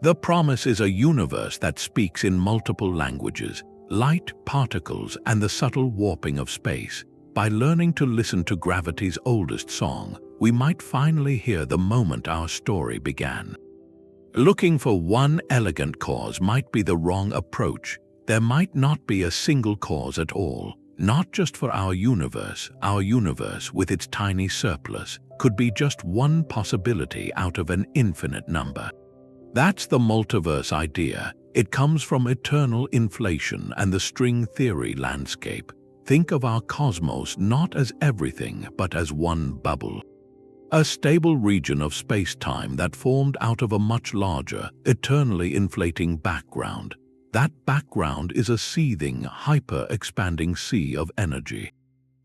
The promise is a universe that speaks in multiple languages, light, particles, and the subtle warping of space. By learning to listen to gravity's oldest song, we might finally hear the moment our story began. Looking for one elegant cause might be the wrong approach. There might not be a single cause at all, not just for our universe. Our universe, with its tiny surplus, could be just one possibility out of an infinite number. That's the multiverse idea. It comes from eternal inflation and the string theory landscape. Think of our cosmos not as everything, but as one bubble. A stable region of space-time that formed out of a much larger, eternally inflating background. That background is a seething, hyper-expanding sea of energy.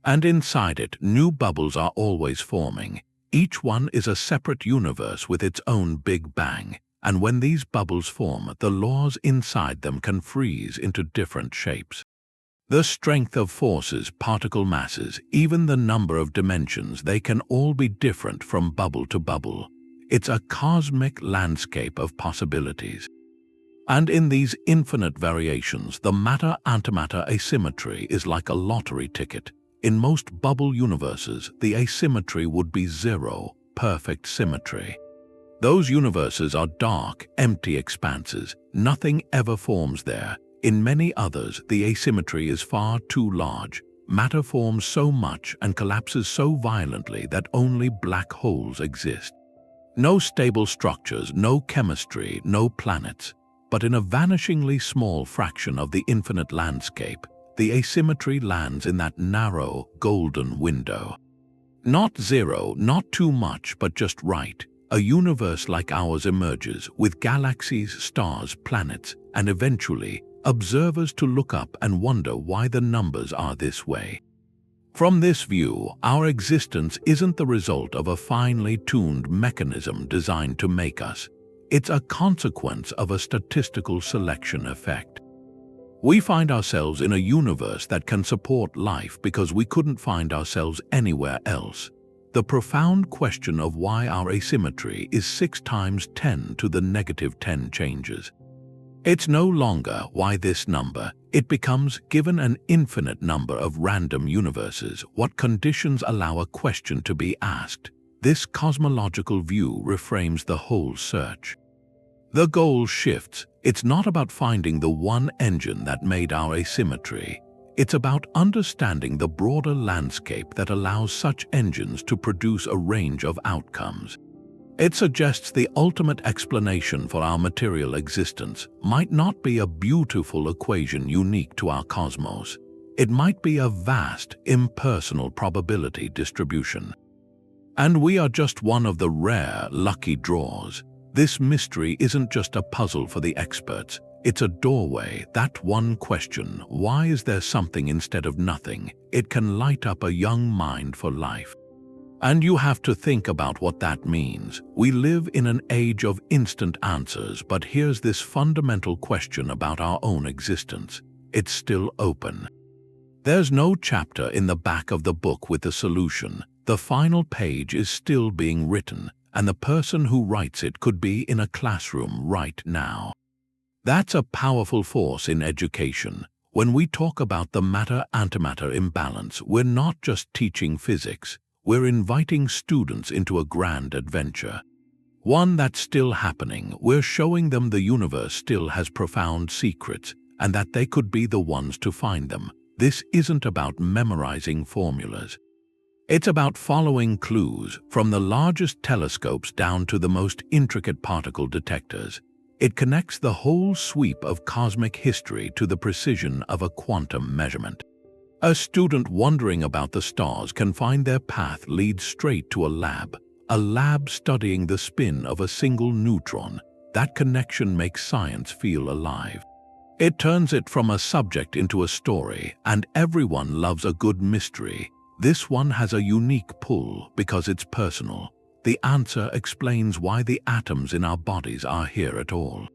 And inside it, new bubbles are always forming. Each one is a separate universe with its own Big Bang. And when these bubbles form, the laws inside them can freeze into different shapes. The strength of forces, particle masses, even the number of dimensions, they can all be different from bubble to bubble. It's a cosmic landscape of possibilities. And in these infinite variations, the matter-antimatter asymmetry is like a lottery ticket. In most bubble universes, the asymmetry would be zero, perfect symmetry. Those universes are dark, empty expanses. Nothing ever forms there. In many others, the asymmetry is far too large. Matter forms so much and collapses so violently that only black holes exist. No stable structures, no chemistry, no planets. But in a vanishingly small fraction of the infinite landscape, the asymmetry lands in that narrow, golden window. Not zero, not too much, but just right. A universe like ours emerges, with galaxies, stars, planets, and eventually, observers to look up and wonder why the numbers are this way. From this view, our existence isn't the result of a finely tuned mechanism designed to make us. It's a consequence of a statistical selection effect. We find ourselves in a universe that can support life because we couldn't find ourselves anywhere else. The profound question of why our asymmetry is 6 times 10 to the negative 10 changes. It's no longer why this number. It becomes, given an infinite number of random universes, what conditions allow a question to be asked. This cosmological view reframes the whole search. The goal shifts. It's not about finding the one engine that made our asymmetry. It's about understanding the broader landscape that allows such engines to produce a range of outcomes. It suggests the ultimate explanation for our material existence might not be a beautiful equation unique to our cosmos. It might be a vast, impersonal probability distribution. And we are just one of the rare, lucky draws. This mystery isn't just a puzzle for the experts. It's a doorway. That one question, why is there something instead of nothing? It can light up a young mind for life. And you have to think about what that means. We live in an age of instant answers, but here's this fundamental question about our own existence. It's still open. There's no chapter in the back of the book with the solution. The final page is still being written, and the person who writes it could be in a classroom right now. That's a powerful force in education. When we talk about the matter-antimatter imbalance, we're not just teaching physics. We're inviting students into a grand adventure. One that's still happening. We're showing them the universe still has profound secrets, and that they could be the ones to find them. This isn't about memorizing formulas. It's about following clues from the largest telescopes down to the most intricate particle detectors. It connects the whole sweep of cosmic history to the precision of a quantum measurement. A student wondering about the stars can find their path lead straight to a lab studying the spin of a single neutron. That connection makes science feel alive. It turns it from a subject into a story, and everyone loves a good mystery. This one has a unique pull because it's personal. The answer explains why the atoms in our bodies are here at all.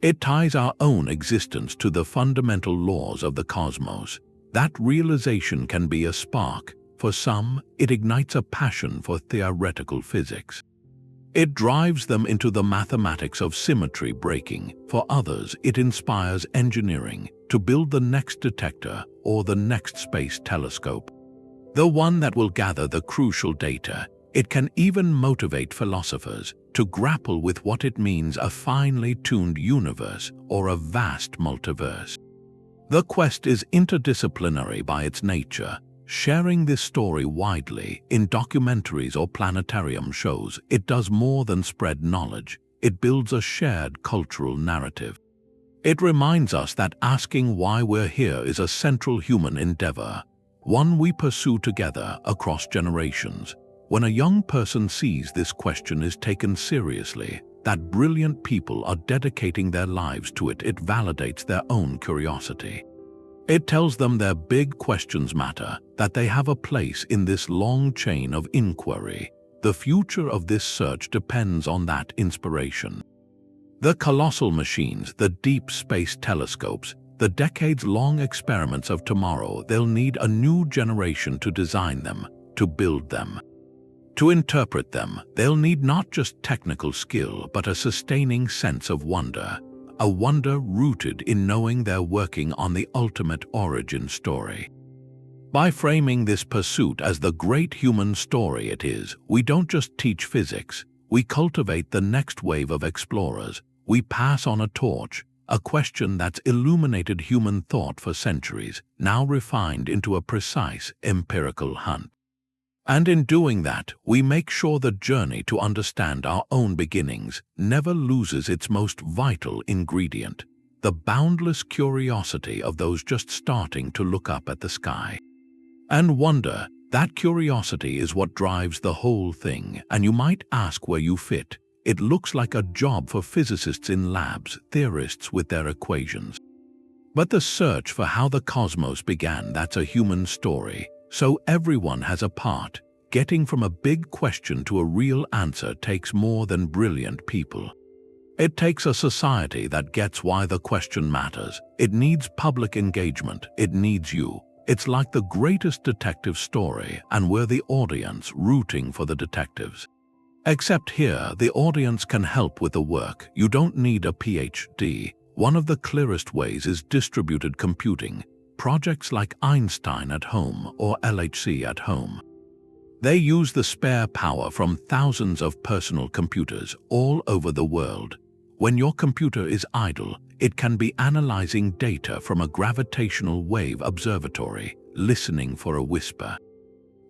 It ties our own existence to the fundamental laws of the cosmos. That realization can be a spark. For some, it ignites a passion for theoretical physics. It drives them into the mathematics of symmetry breaking. For others, it inspires engineering to build the next detector or the next space telescope. The one that will gather the crucial data. It can even motivate philosophers to grapple with what it means a finely tuned universe or a vast multiverse. The quest is interdisciplinary by its nature. Sharing this story widely in documentaries or planetarium shows it does more than spread knowledge. It builds a shared cultural narrative. It reminds us that asking why we're here is a central human endeavor, one we pursue together across generations. When a young person sees this question is taken seriously, that brilliant people are dedicating their lives to it, it validates their own curiosity. It tells them their big questions matter, that they have a place in this long chain of inquiry. The future of this search depends on that inspiration. The colossal machines, the deep space telescopes, the decades-long experiments of tomorrow, they'll need a new generation to design them, to build them. To interpret them, they'll need not just technical skill, but a sustaining sense of wonder. A wonder rooted in knowing they're working on the ultimate origin story. By framing this pursuit as the great human story it is, we don't just teach physics, we cultivate the next wave of explorers. We pass on a torch, a question that's illuminated human thought for centuries, now refined into a precise empirical hunt. And in doing that, we make sure the journey to understand our own beginnings never loses its most vital ingredient, the boundless curiosity of those just starting to look up at the sky. And wonder, that curiosity is what drives the whole thing, and you might ask where you fit. It looks like a job for physicists in labs, theorists with their equations. But the search for how the cosmos began, that's a human story. So everyone has a part. Getting from a big question to a real answer takes more than brilliant people. It takes a society that gets why the question matters. It needs public engagement. It needs you. It's like the greatest detective story, and we're the audience rooting for the detectives. Except here, the audience can help with the work. You don't need a PhD. One of the clearest ways is distributed computing. Projects like Einstein at home or LHC at home. They use the spare power from thousands of personal computers all over the world. When your computer is idle, it can be analyzing data from a gravitational wave observatory, listening for a whisper.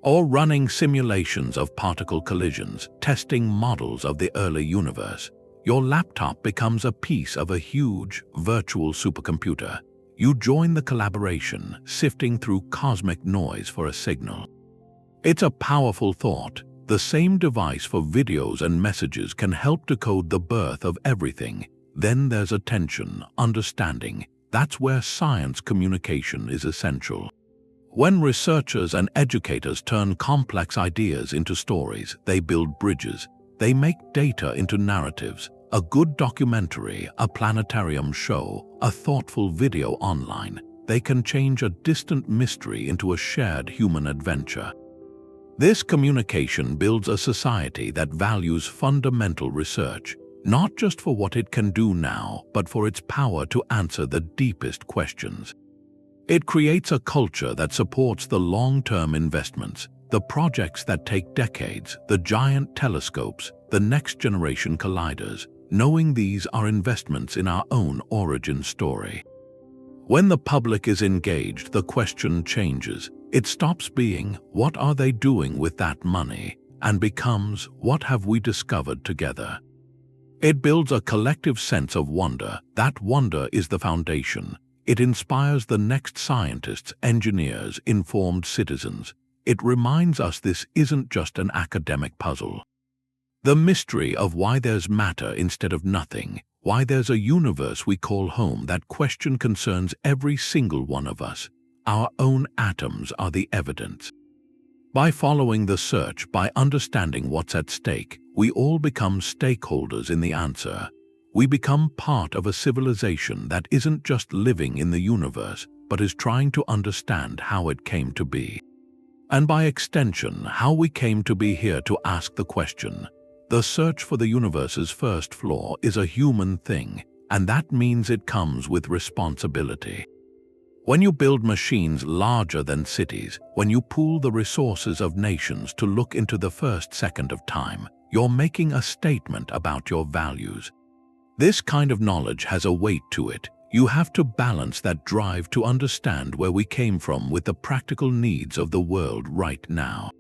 Or running simulations of particle collisions, testing models of the early universe. Your laptop becomes a piece of a huge, virtual supercomputer. You join the collaboration, sifting through cosmic noise for a signal. It's a powerful thought. The same device for videos and messages can help decode the birth of everything. Then there's attention, understanding. That's where science communication is essential. When researchers and educators turn complex ideas into stories, they build bridges. They make data into narratives. A good documentary, a planetarium show, a thoughtful video online. They can change a distant mystery into a shared human adventure. This communication builds a society that values fundamental research, not just for what it can do now, but for its power to answer the deepest questions. It creates a culture that supports the long-term investments, the projects that take decades, the giant telescopes, the next-generation colliders, knowing these are investments in our own origin story. When the public is engaged, the question changes. It stops being, what are they doing with that money, and becomes, what have we discovered together? It builds a collective sense of wonder. That wonder is the foundation. It inspires the next scientists, engineers, informed citizens. It reminds us this isn't just an academic puzzle. The mystery of why there's matter instead of nothing, why there's a universe we call home, that question concerns every single one of us. Our own atoms are the evidence. By following the search, by understanding what's at stake, we all become stakeholders in the answer. We become part of a civilization that isn't just living in the universe, but is trying to understand how it came to be. And by extension, how we came to be here to ask the question. The search for the universe's first flaw is a human thing, and that means it comes with responsibility. When you build machines larger than cities, when you pool the resources of nations to look into the first second of time, you're making a statement about your values. This kind of knowledge has a weight to it. You have to balance that drive to understand where we came from with the practical needs of the world right now.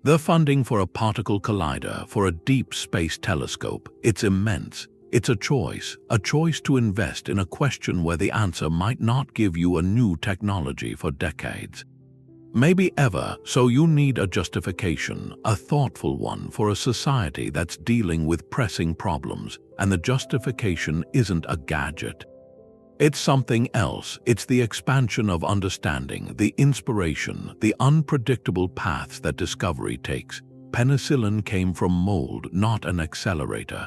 The funding for a particle collider, for a deep space telescope, it's immense. It's a choice to invest in a question where the answer might not give you a new technology for decades. Maybe ever, so you need a justification, a thoughtful one for a society that's dealing with pressing problems, and the justification isn't a gadget. It's something else. It's the expansion of understanding, the inspiration, the unpredictable paths that discovery takes. Penicillin came from mold, not an accelerator.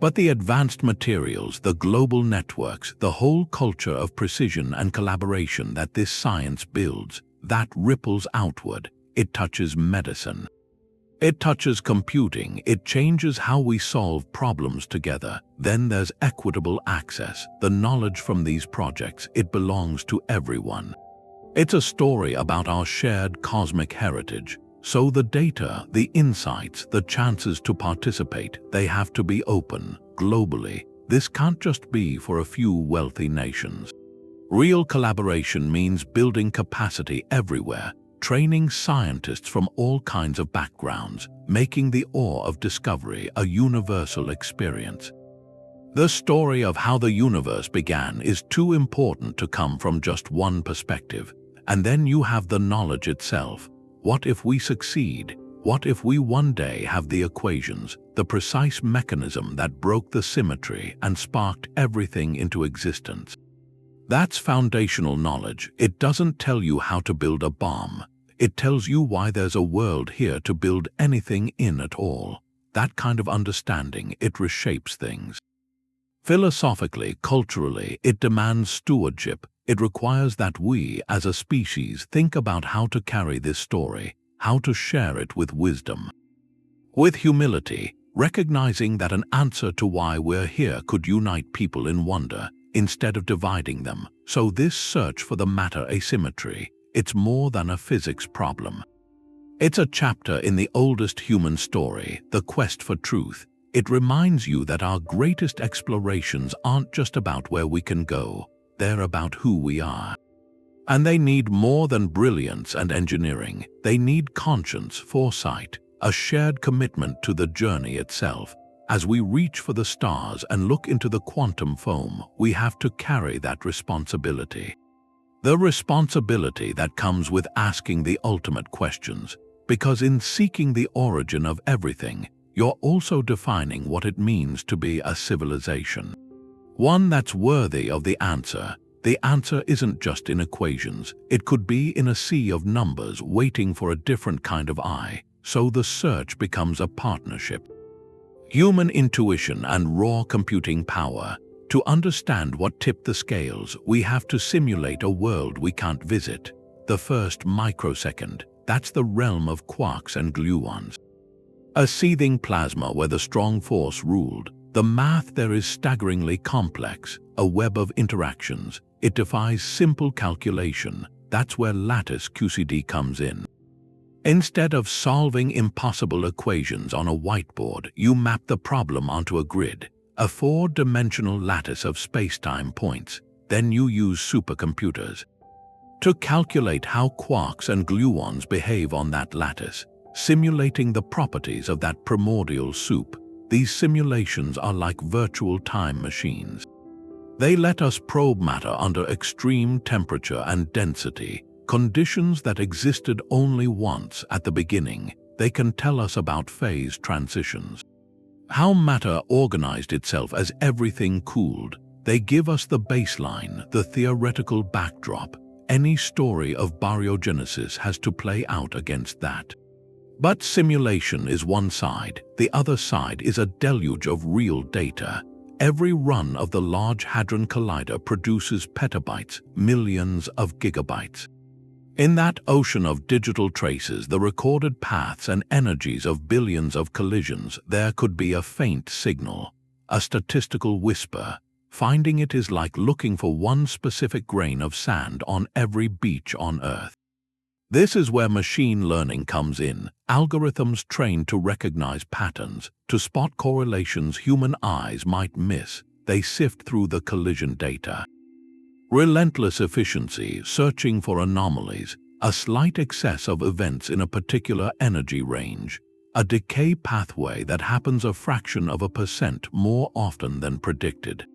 But the advanced materials, the global networks, the whole culture of precision and collaboration that this science builds, that ripples outward. It touches medicine. It touches computing. It changes how we solve problems together. Then there's equitable access. The knowledge from these projects, it belongs to everyone. It's a story about our shared cosmic heritage. So the data, the insights, the chances to participate, they have to be open, globally. This can't just be for a few wealthy nations. Real collaboration means building capacity everywhere, training scientists from all kinds of backgrounds, making the awe of discovery a universal experience. The story of how the universe began is too important to come from just one perspective. And then you have the knowledge itself. What if we succeed? What if we one day have the equations, the precise mechanism that broke the symmetry and sparked everything into existence? That's foundational knowledge. It doesn't tell you how to build a bomb. It tells you why there's a world here to build anything in at all. That kind of understanding, it reshapes things. Philosophically, culturally, it demands stewardship. It requires that we, as a species, think about how to carry this story, how to share it with wisdom. With humility, recognizing that an answer to why we're here could unite people in wonder, instead of dividing them. So this search for the matter asymmetry, it's more than a physics problem. It's a chapter in the oldest human story, the quest for truth. It reminds you that our greatest explorations aren't just about where we can go, they're about who we are. And they need more than brilliance and engineering. They need conscience, foresight, a shared commitment to the journey itself. As we reach for the stars and look into the quantum foam, we have to carry that responsibility. The responsibility that comes with asking the ultimate questions. because in seeking the origin of everything, you're also defining what it means to be a civilization. One that's worthy of the answer. The answer isn't just in equations, it could be in a sea of numbers waiting for a different kind of eye, so the search becomes a partnership. Human intuition and raw computing power. To understand what tipped the scales, we have to simulate a world we can't visit. The first microsecond, that's the realm of quarks and gluons. A seething plasma where the strong force ruled. The math there is staggeringly complex, a web of interactions. It defies simple calculation. That's where lattice QCD comes in. Instead of solving impossible equations on a whiteboard, you map the problem onto a grid, a four-dimensional lattice of space-time points. Then you use supercomputers to calculate how quarks and gluons behave on that lattice, simulating the properties of that primordial soup. These simulations are like virtual time machines. They let us probe matter under extreme temperature and density, conditions that existed only once at the beginning. They can tell us about phase transitions, how matter organized itself as everything cooled. They give us the baseline, the theoretical backdrop. Any story of baryogenesis has to play out against that. But simulation is one side. The other side is a deluge of real data. Every run of the Large Hadron Collider produces petabytes, millions of gigabytes. In that ocean of digital traces, the recorded paths and energies of billions of collisions, there could be a faint signal, a statistical whisper. Finding it is like looking for one specific grain of sand on every beach on Earth. This is where machine learning comes in, algorithms trained to recognize patterns, to spot correlations human eyes might miss. They sift through the collision data. Relentless efficiency, searching for anomalies, a slight excess of events in a particular energy range, a decay pathway that happens a fraction of a percent more often than predicted.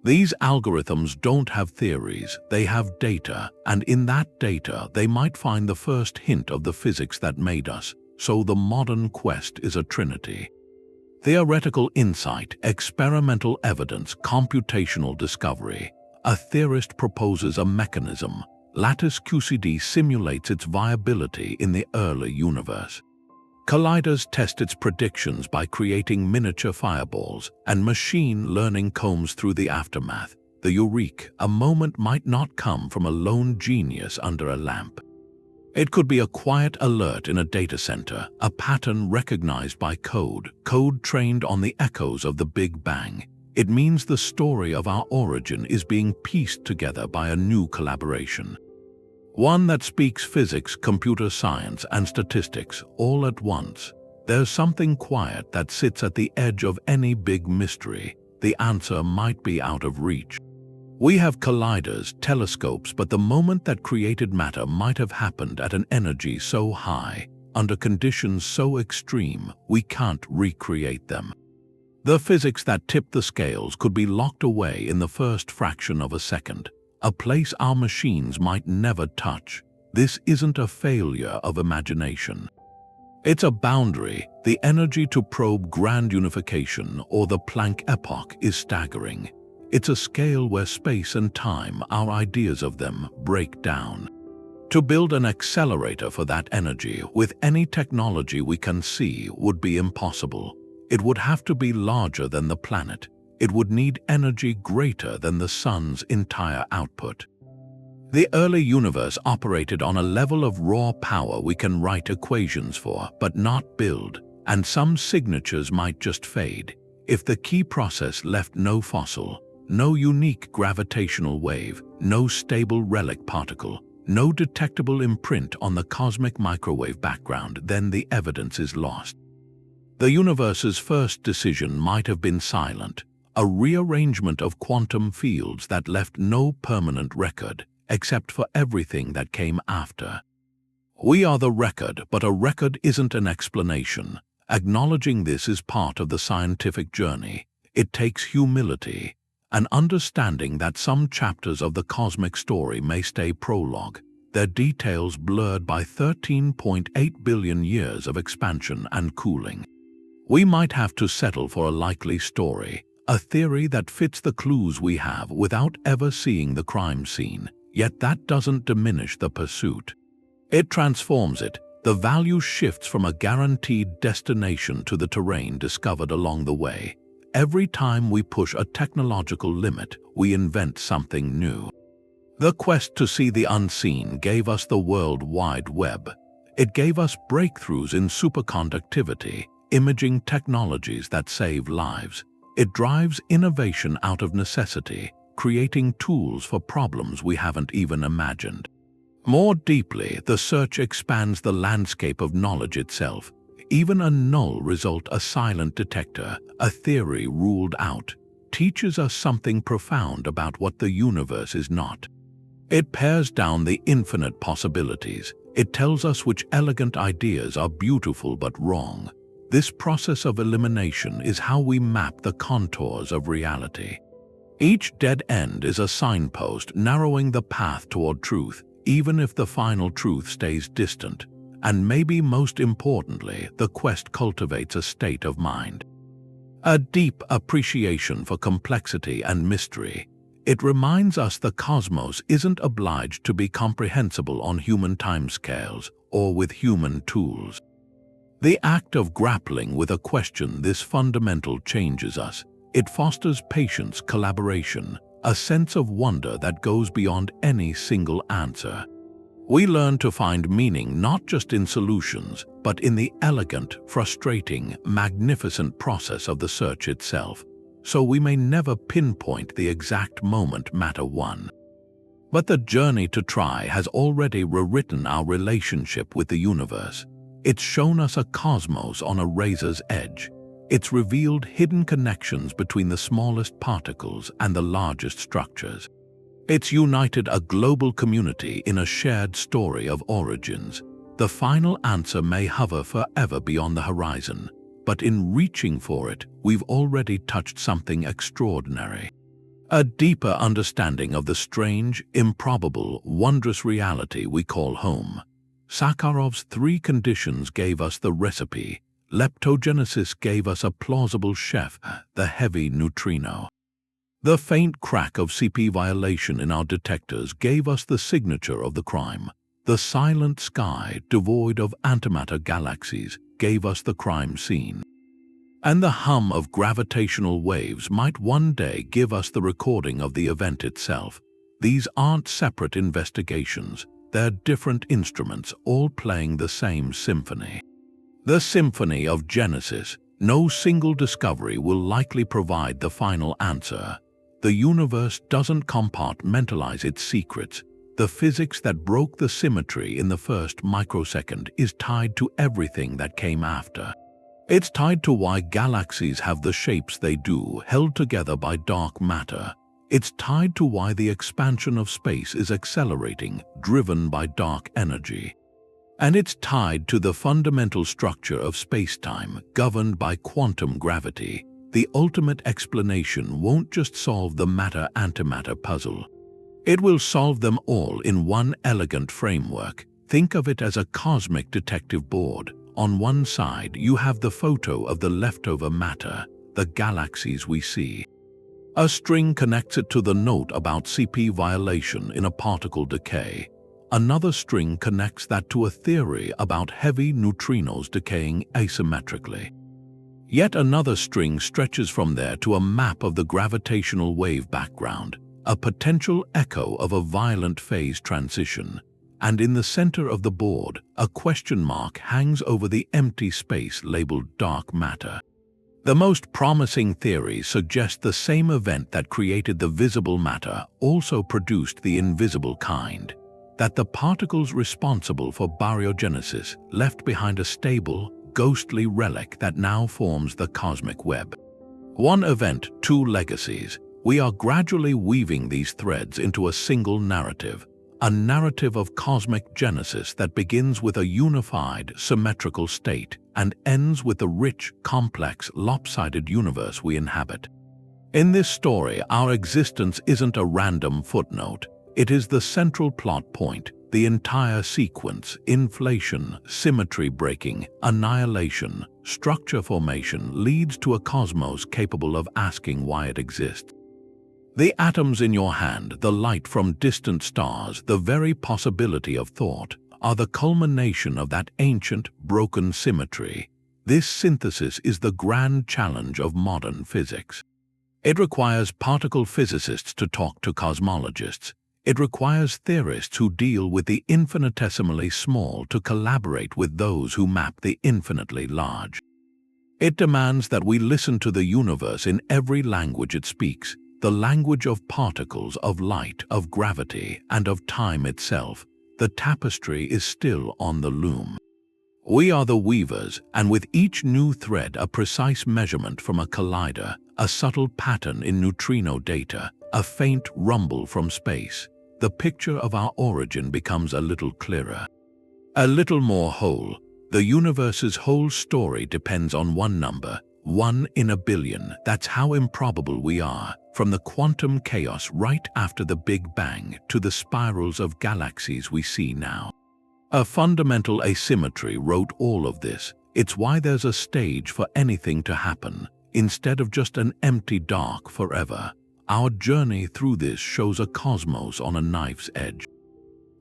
These algorithms don't have theories, they have data, and in that data they might find the first hint of the physics that made us, so the modern quest is a trinity. Theoretical insight, experimental evidence, computational discovery. A theorist proposes a mechanism. Lattice QCD simulates its viability in the early universe. Colliders test its predictions by creating miniature fireballs, and machine learning combs through the aftermath. The eureka, a moment might not come from a lone genius under a lamp. It could be a quiet alert in a data center, a pattern recognized by code trained on the echoes of the Big Bang. It means the story of our origin is being pieced together by a new collaboration. One that speaks physics, computer science, and statistics all at once. There's something quiet that sits at the edge of any big mystery. The answer might be out of reach. We have colliders, telescopes, but the moment that created matter might have happened at an energy so high, under conditions so extreme, we can't recreate them. The physics that tipped the scales could be locked away in the first fraction of a second, a place our machines might never touch. This isn't a failure of imagination. It's a boundary. The energy to probe grand unification or the Planck epoch is staggering. It's a scale where space and time, our ideas of them, break down. To build an accelerator for that energy with any technology we can see would be impossible. It would have to be larger than the planet. It would need energy greater than the sun's entire output. The early universe operated on a level of raw power we can write equations for, but not build, and some signatures might just fade. If the key process left no fossil, no unique gravitational wave, no stable relic particle, no detectable imprint on the cosmic microwave background, then the evidence is lost. The universe's first decision might have been silent, a rearrangement of quantum fields that left no permanent record, except for everything that came after. We are the record, but a record isn't an explanation. Acknowledging this is part of the scientific journey. It takes humility, an understanding that some chapters of the cosmic story may stay prologue. their details blurred by 13.8 billion years of expansion and cooling. We might have to settle for a likely story, a theory that fits the clues we have without ever seeing the crime scene, yet that doesn't diminish the pursuit. It transforms it. The value shifts from a guaranteed destination to the terrain discovered along the way. Every time we push a technological limit, we invent something new. The quest to see the unseen gave us the World Wide Web. It gave us breakthroughs in superconductivity, imaging technologies that save lives. It drives innovation out of necessity, creating tools for problems we haven't even imagined. More deeply, the search expands the landscape of knowledge itself. Even a null result, a silent detector, a theory ruled out, teaches us something profound about what the universe is not. It pares down the infinite possibilities. It tells us which elegant ideas are beautiful but wrong. This process of elimination is how we map the contours of reality. Each dead end is a signpost narrowing the path toward truth, even if the final truth stays distant. And maybe most importantly, the quest cultivates a state of mind. A deep appreciation for complexity and mystery. It reminds us the cosmos isn't obliged to be comprehensible on human timescales or with human tools. The act of grappling with a question this fundamental changes us. It fosters patience, collaboration, a sense of wonder that goes beyond any single answer. We learn to find meaning not just in solutions, but in the elegant, frustrating, magnificent process of the search itself. So we may never pinpoint the exact moment matter won. But the journey to try has already rewritten our relationship with the universe. It's shown us a cosmos on a razor's edge. It's revealed hidden connections between the smallest particles and the largest structures. It's united a global community in a shared story of origins. The final answer may hover forever beyond the horizon, but in reaching for it, we've already touched something extraordinary. A deeper understanding of the strange, improbable, wondrous reality we call home. Sakharov's three conditions gave us the recipe. Leptogenesis gave us a plausible chef, the heavy neutrino. The faint crack of CP violation in our detectors gave us the signature of the crime. The silent sky, devoid of antimatter galaxies, gave us the crime scene. And the hum of gravitational waves might one day give us the recording of the event itself. These aren't separate investigations. They're different instruments, all playing the same symphony. The symphony of Genesis. No single discovery will likely provide the final answer. The universe doesn't compartmentalize its secrets. The physics that broke the symmetry in the first microsecond is tied to everything that came after. It's tied to why galaxies have the shapes they do, held together by dark matter. It's tied to why the expansion of space is accelerating, driven by dark energy. And it's tied to the fundamental structure of spacetime, governed by quantum gravity. The ultimate explanation won't just solve the matter-antimatter puzzle. It will solve them all in one elegant framework. Think of it as a cosmic detective board. On one side, you have the photo of the leftover matter, the galaxies we see. A string connects it to the note about CP violation in a particle decay. Another string connects that to a theory about heavy neutrinos decaying asymmetrically. Yet another string stretches from there to a map of the gravitational wave background, a potential echo of a violent phase transition. And in the center of the board, a question mark hangs over the empty space labeled dark matter. The most promising theories suggest the same event that created the visible matter also produced the invisible kind. That the particles responsible for baryogenesis left behind a stable, ghostly relic that now forms the cosmic web. One event, two legacies. We are gradually weaving these threads into a single narrative, a narrative of cosmic genesis that begins with a unified, symmetrical state and ends with the rich, complex, lopsided universe we inhabit. In this story, our existence isn't a random footnote. It is the central plot point, The entire sequence, inflation, symmetry breaking, annihilation, structure formation, leads to a cosmos capable of asking why it exists. The atoms in your hand, the light from distant stars, the very possibility of thought, are the culmination of that ancient, broken symmetry. This synthesis is the grand challenge of modern physics. It requires particle physicists to talk to cosmologists. It requires theorists who deal with the infinitesimally small to collaborate with those who map the infinitely large. It demands that we listen to the universe in every language it speaks, the language of particles, of light, of gravity, and of time itself. The tapestry is still on the loom. We are the weavers, and with each new thread a precise measurement from a collider, a subtle pattern in neutrino data, a faint rumble from space, the picture of our origin becomes a little clearer. A little more whole. The universe's whole story depends on one number, 1 in a billion. That's how improbable we are, from the quantum chaos right after the Big Bang to the spirals of galaxies we see now. A fundamental asymmetry wrote all of this. It's why there's a stage for anything to happen, instead of just an empty dark forever. Our journey through this shows a cosmos on a knife's edge.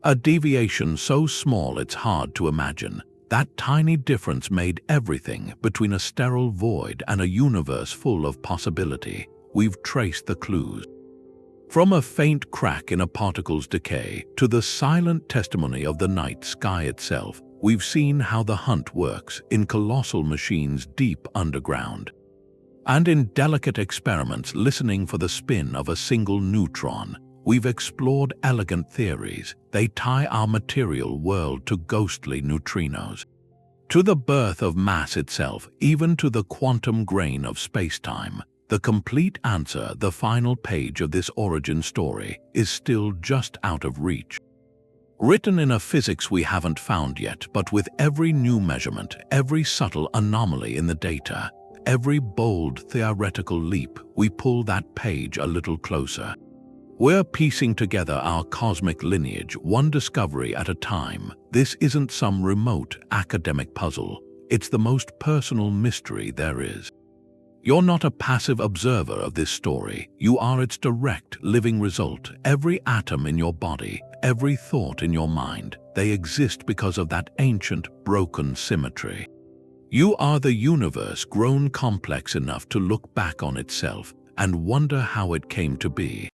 A deviation so small it's hard to imagine. That tiny difference made everything between a sterile void and a universe full of possibility. We've traced the clues. From a faint crack in a particle's decay to the silent testimony of the night sky itself, we've seen how the hunt works in colossal machines deep underground. And in delicate experiments listening for the spin of a single neutron, we've explored elegant theories. They tie our material world to ghostly neutrinos, to the birth of mass itself, even to the quantum grain of space-time. The complete answer, the final page of this origin story, is still just out of reach. Written in a physics we haven't found yet, but with every new measurement, every subtle anomaly in the data, every bold theoretical leap, we pull that page a little closer. We're piecing together our cosmic lineage, one discovery at a time. This isn't some remote academic puzzle. It's the most personal mystery there is. You're not a passive observer of this story. You are its direct, living result. Every atom in your body, every thought in your mind, they exist because of that ancient, broken symmetry. You are the universe grown complex enough to look back on itself and wonder how it came to be.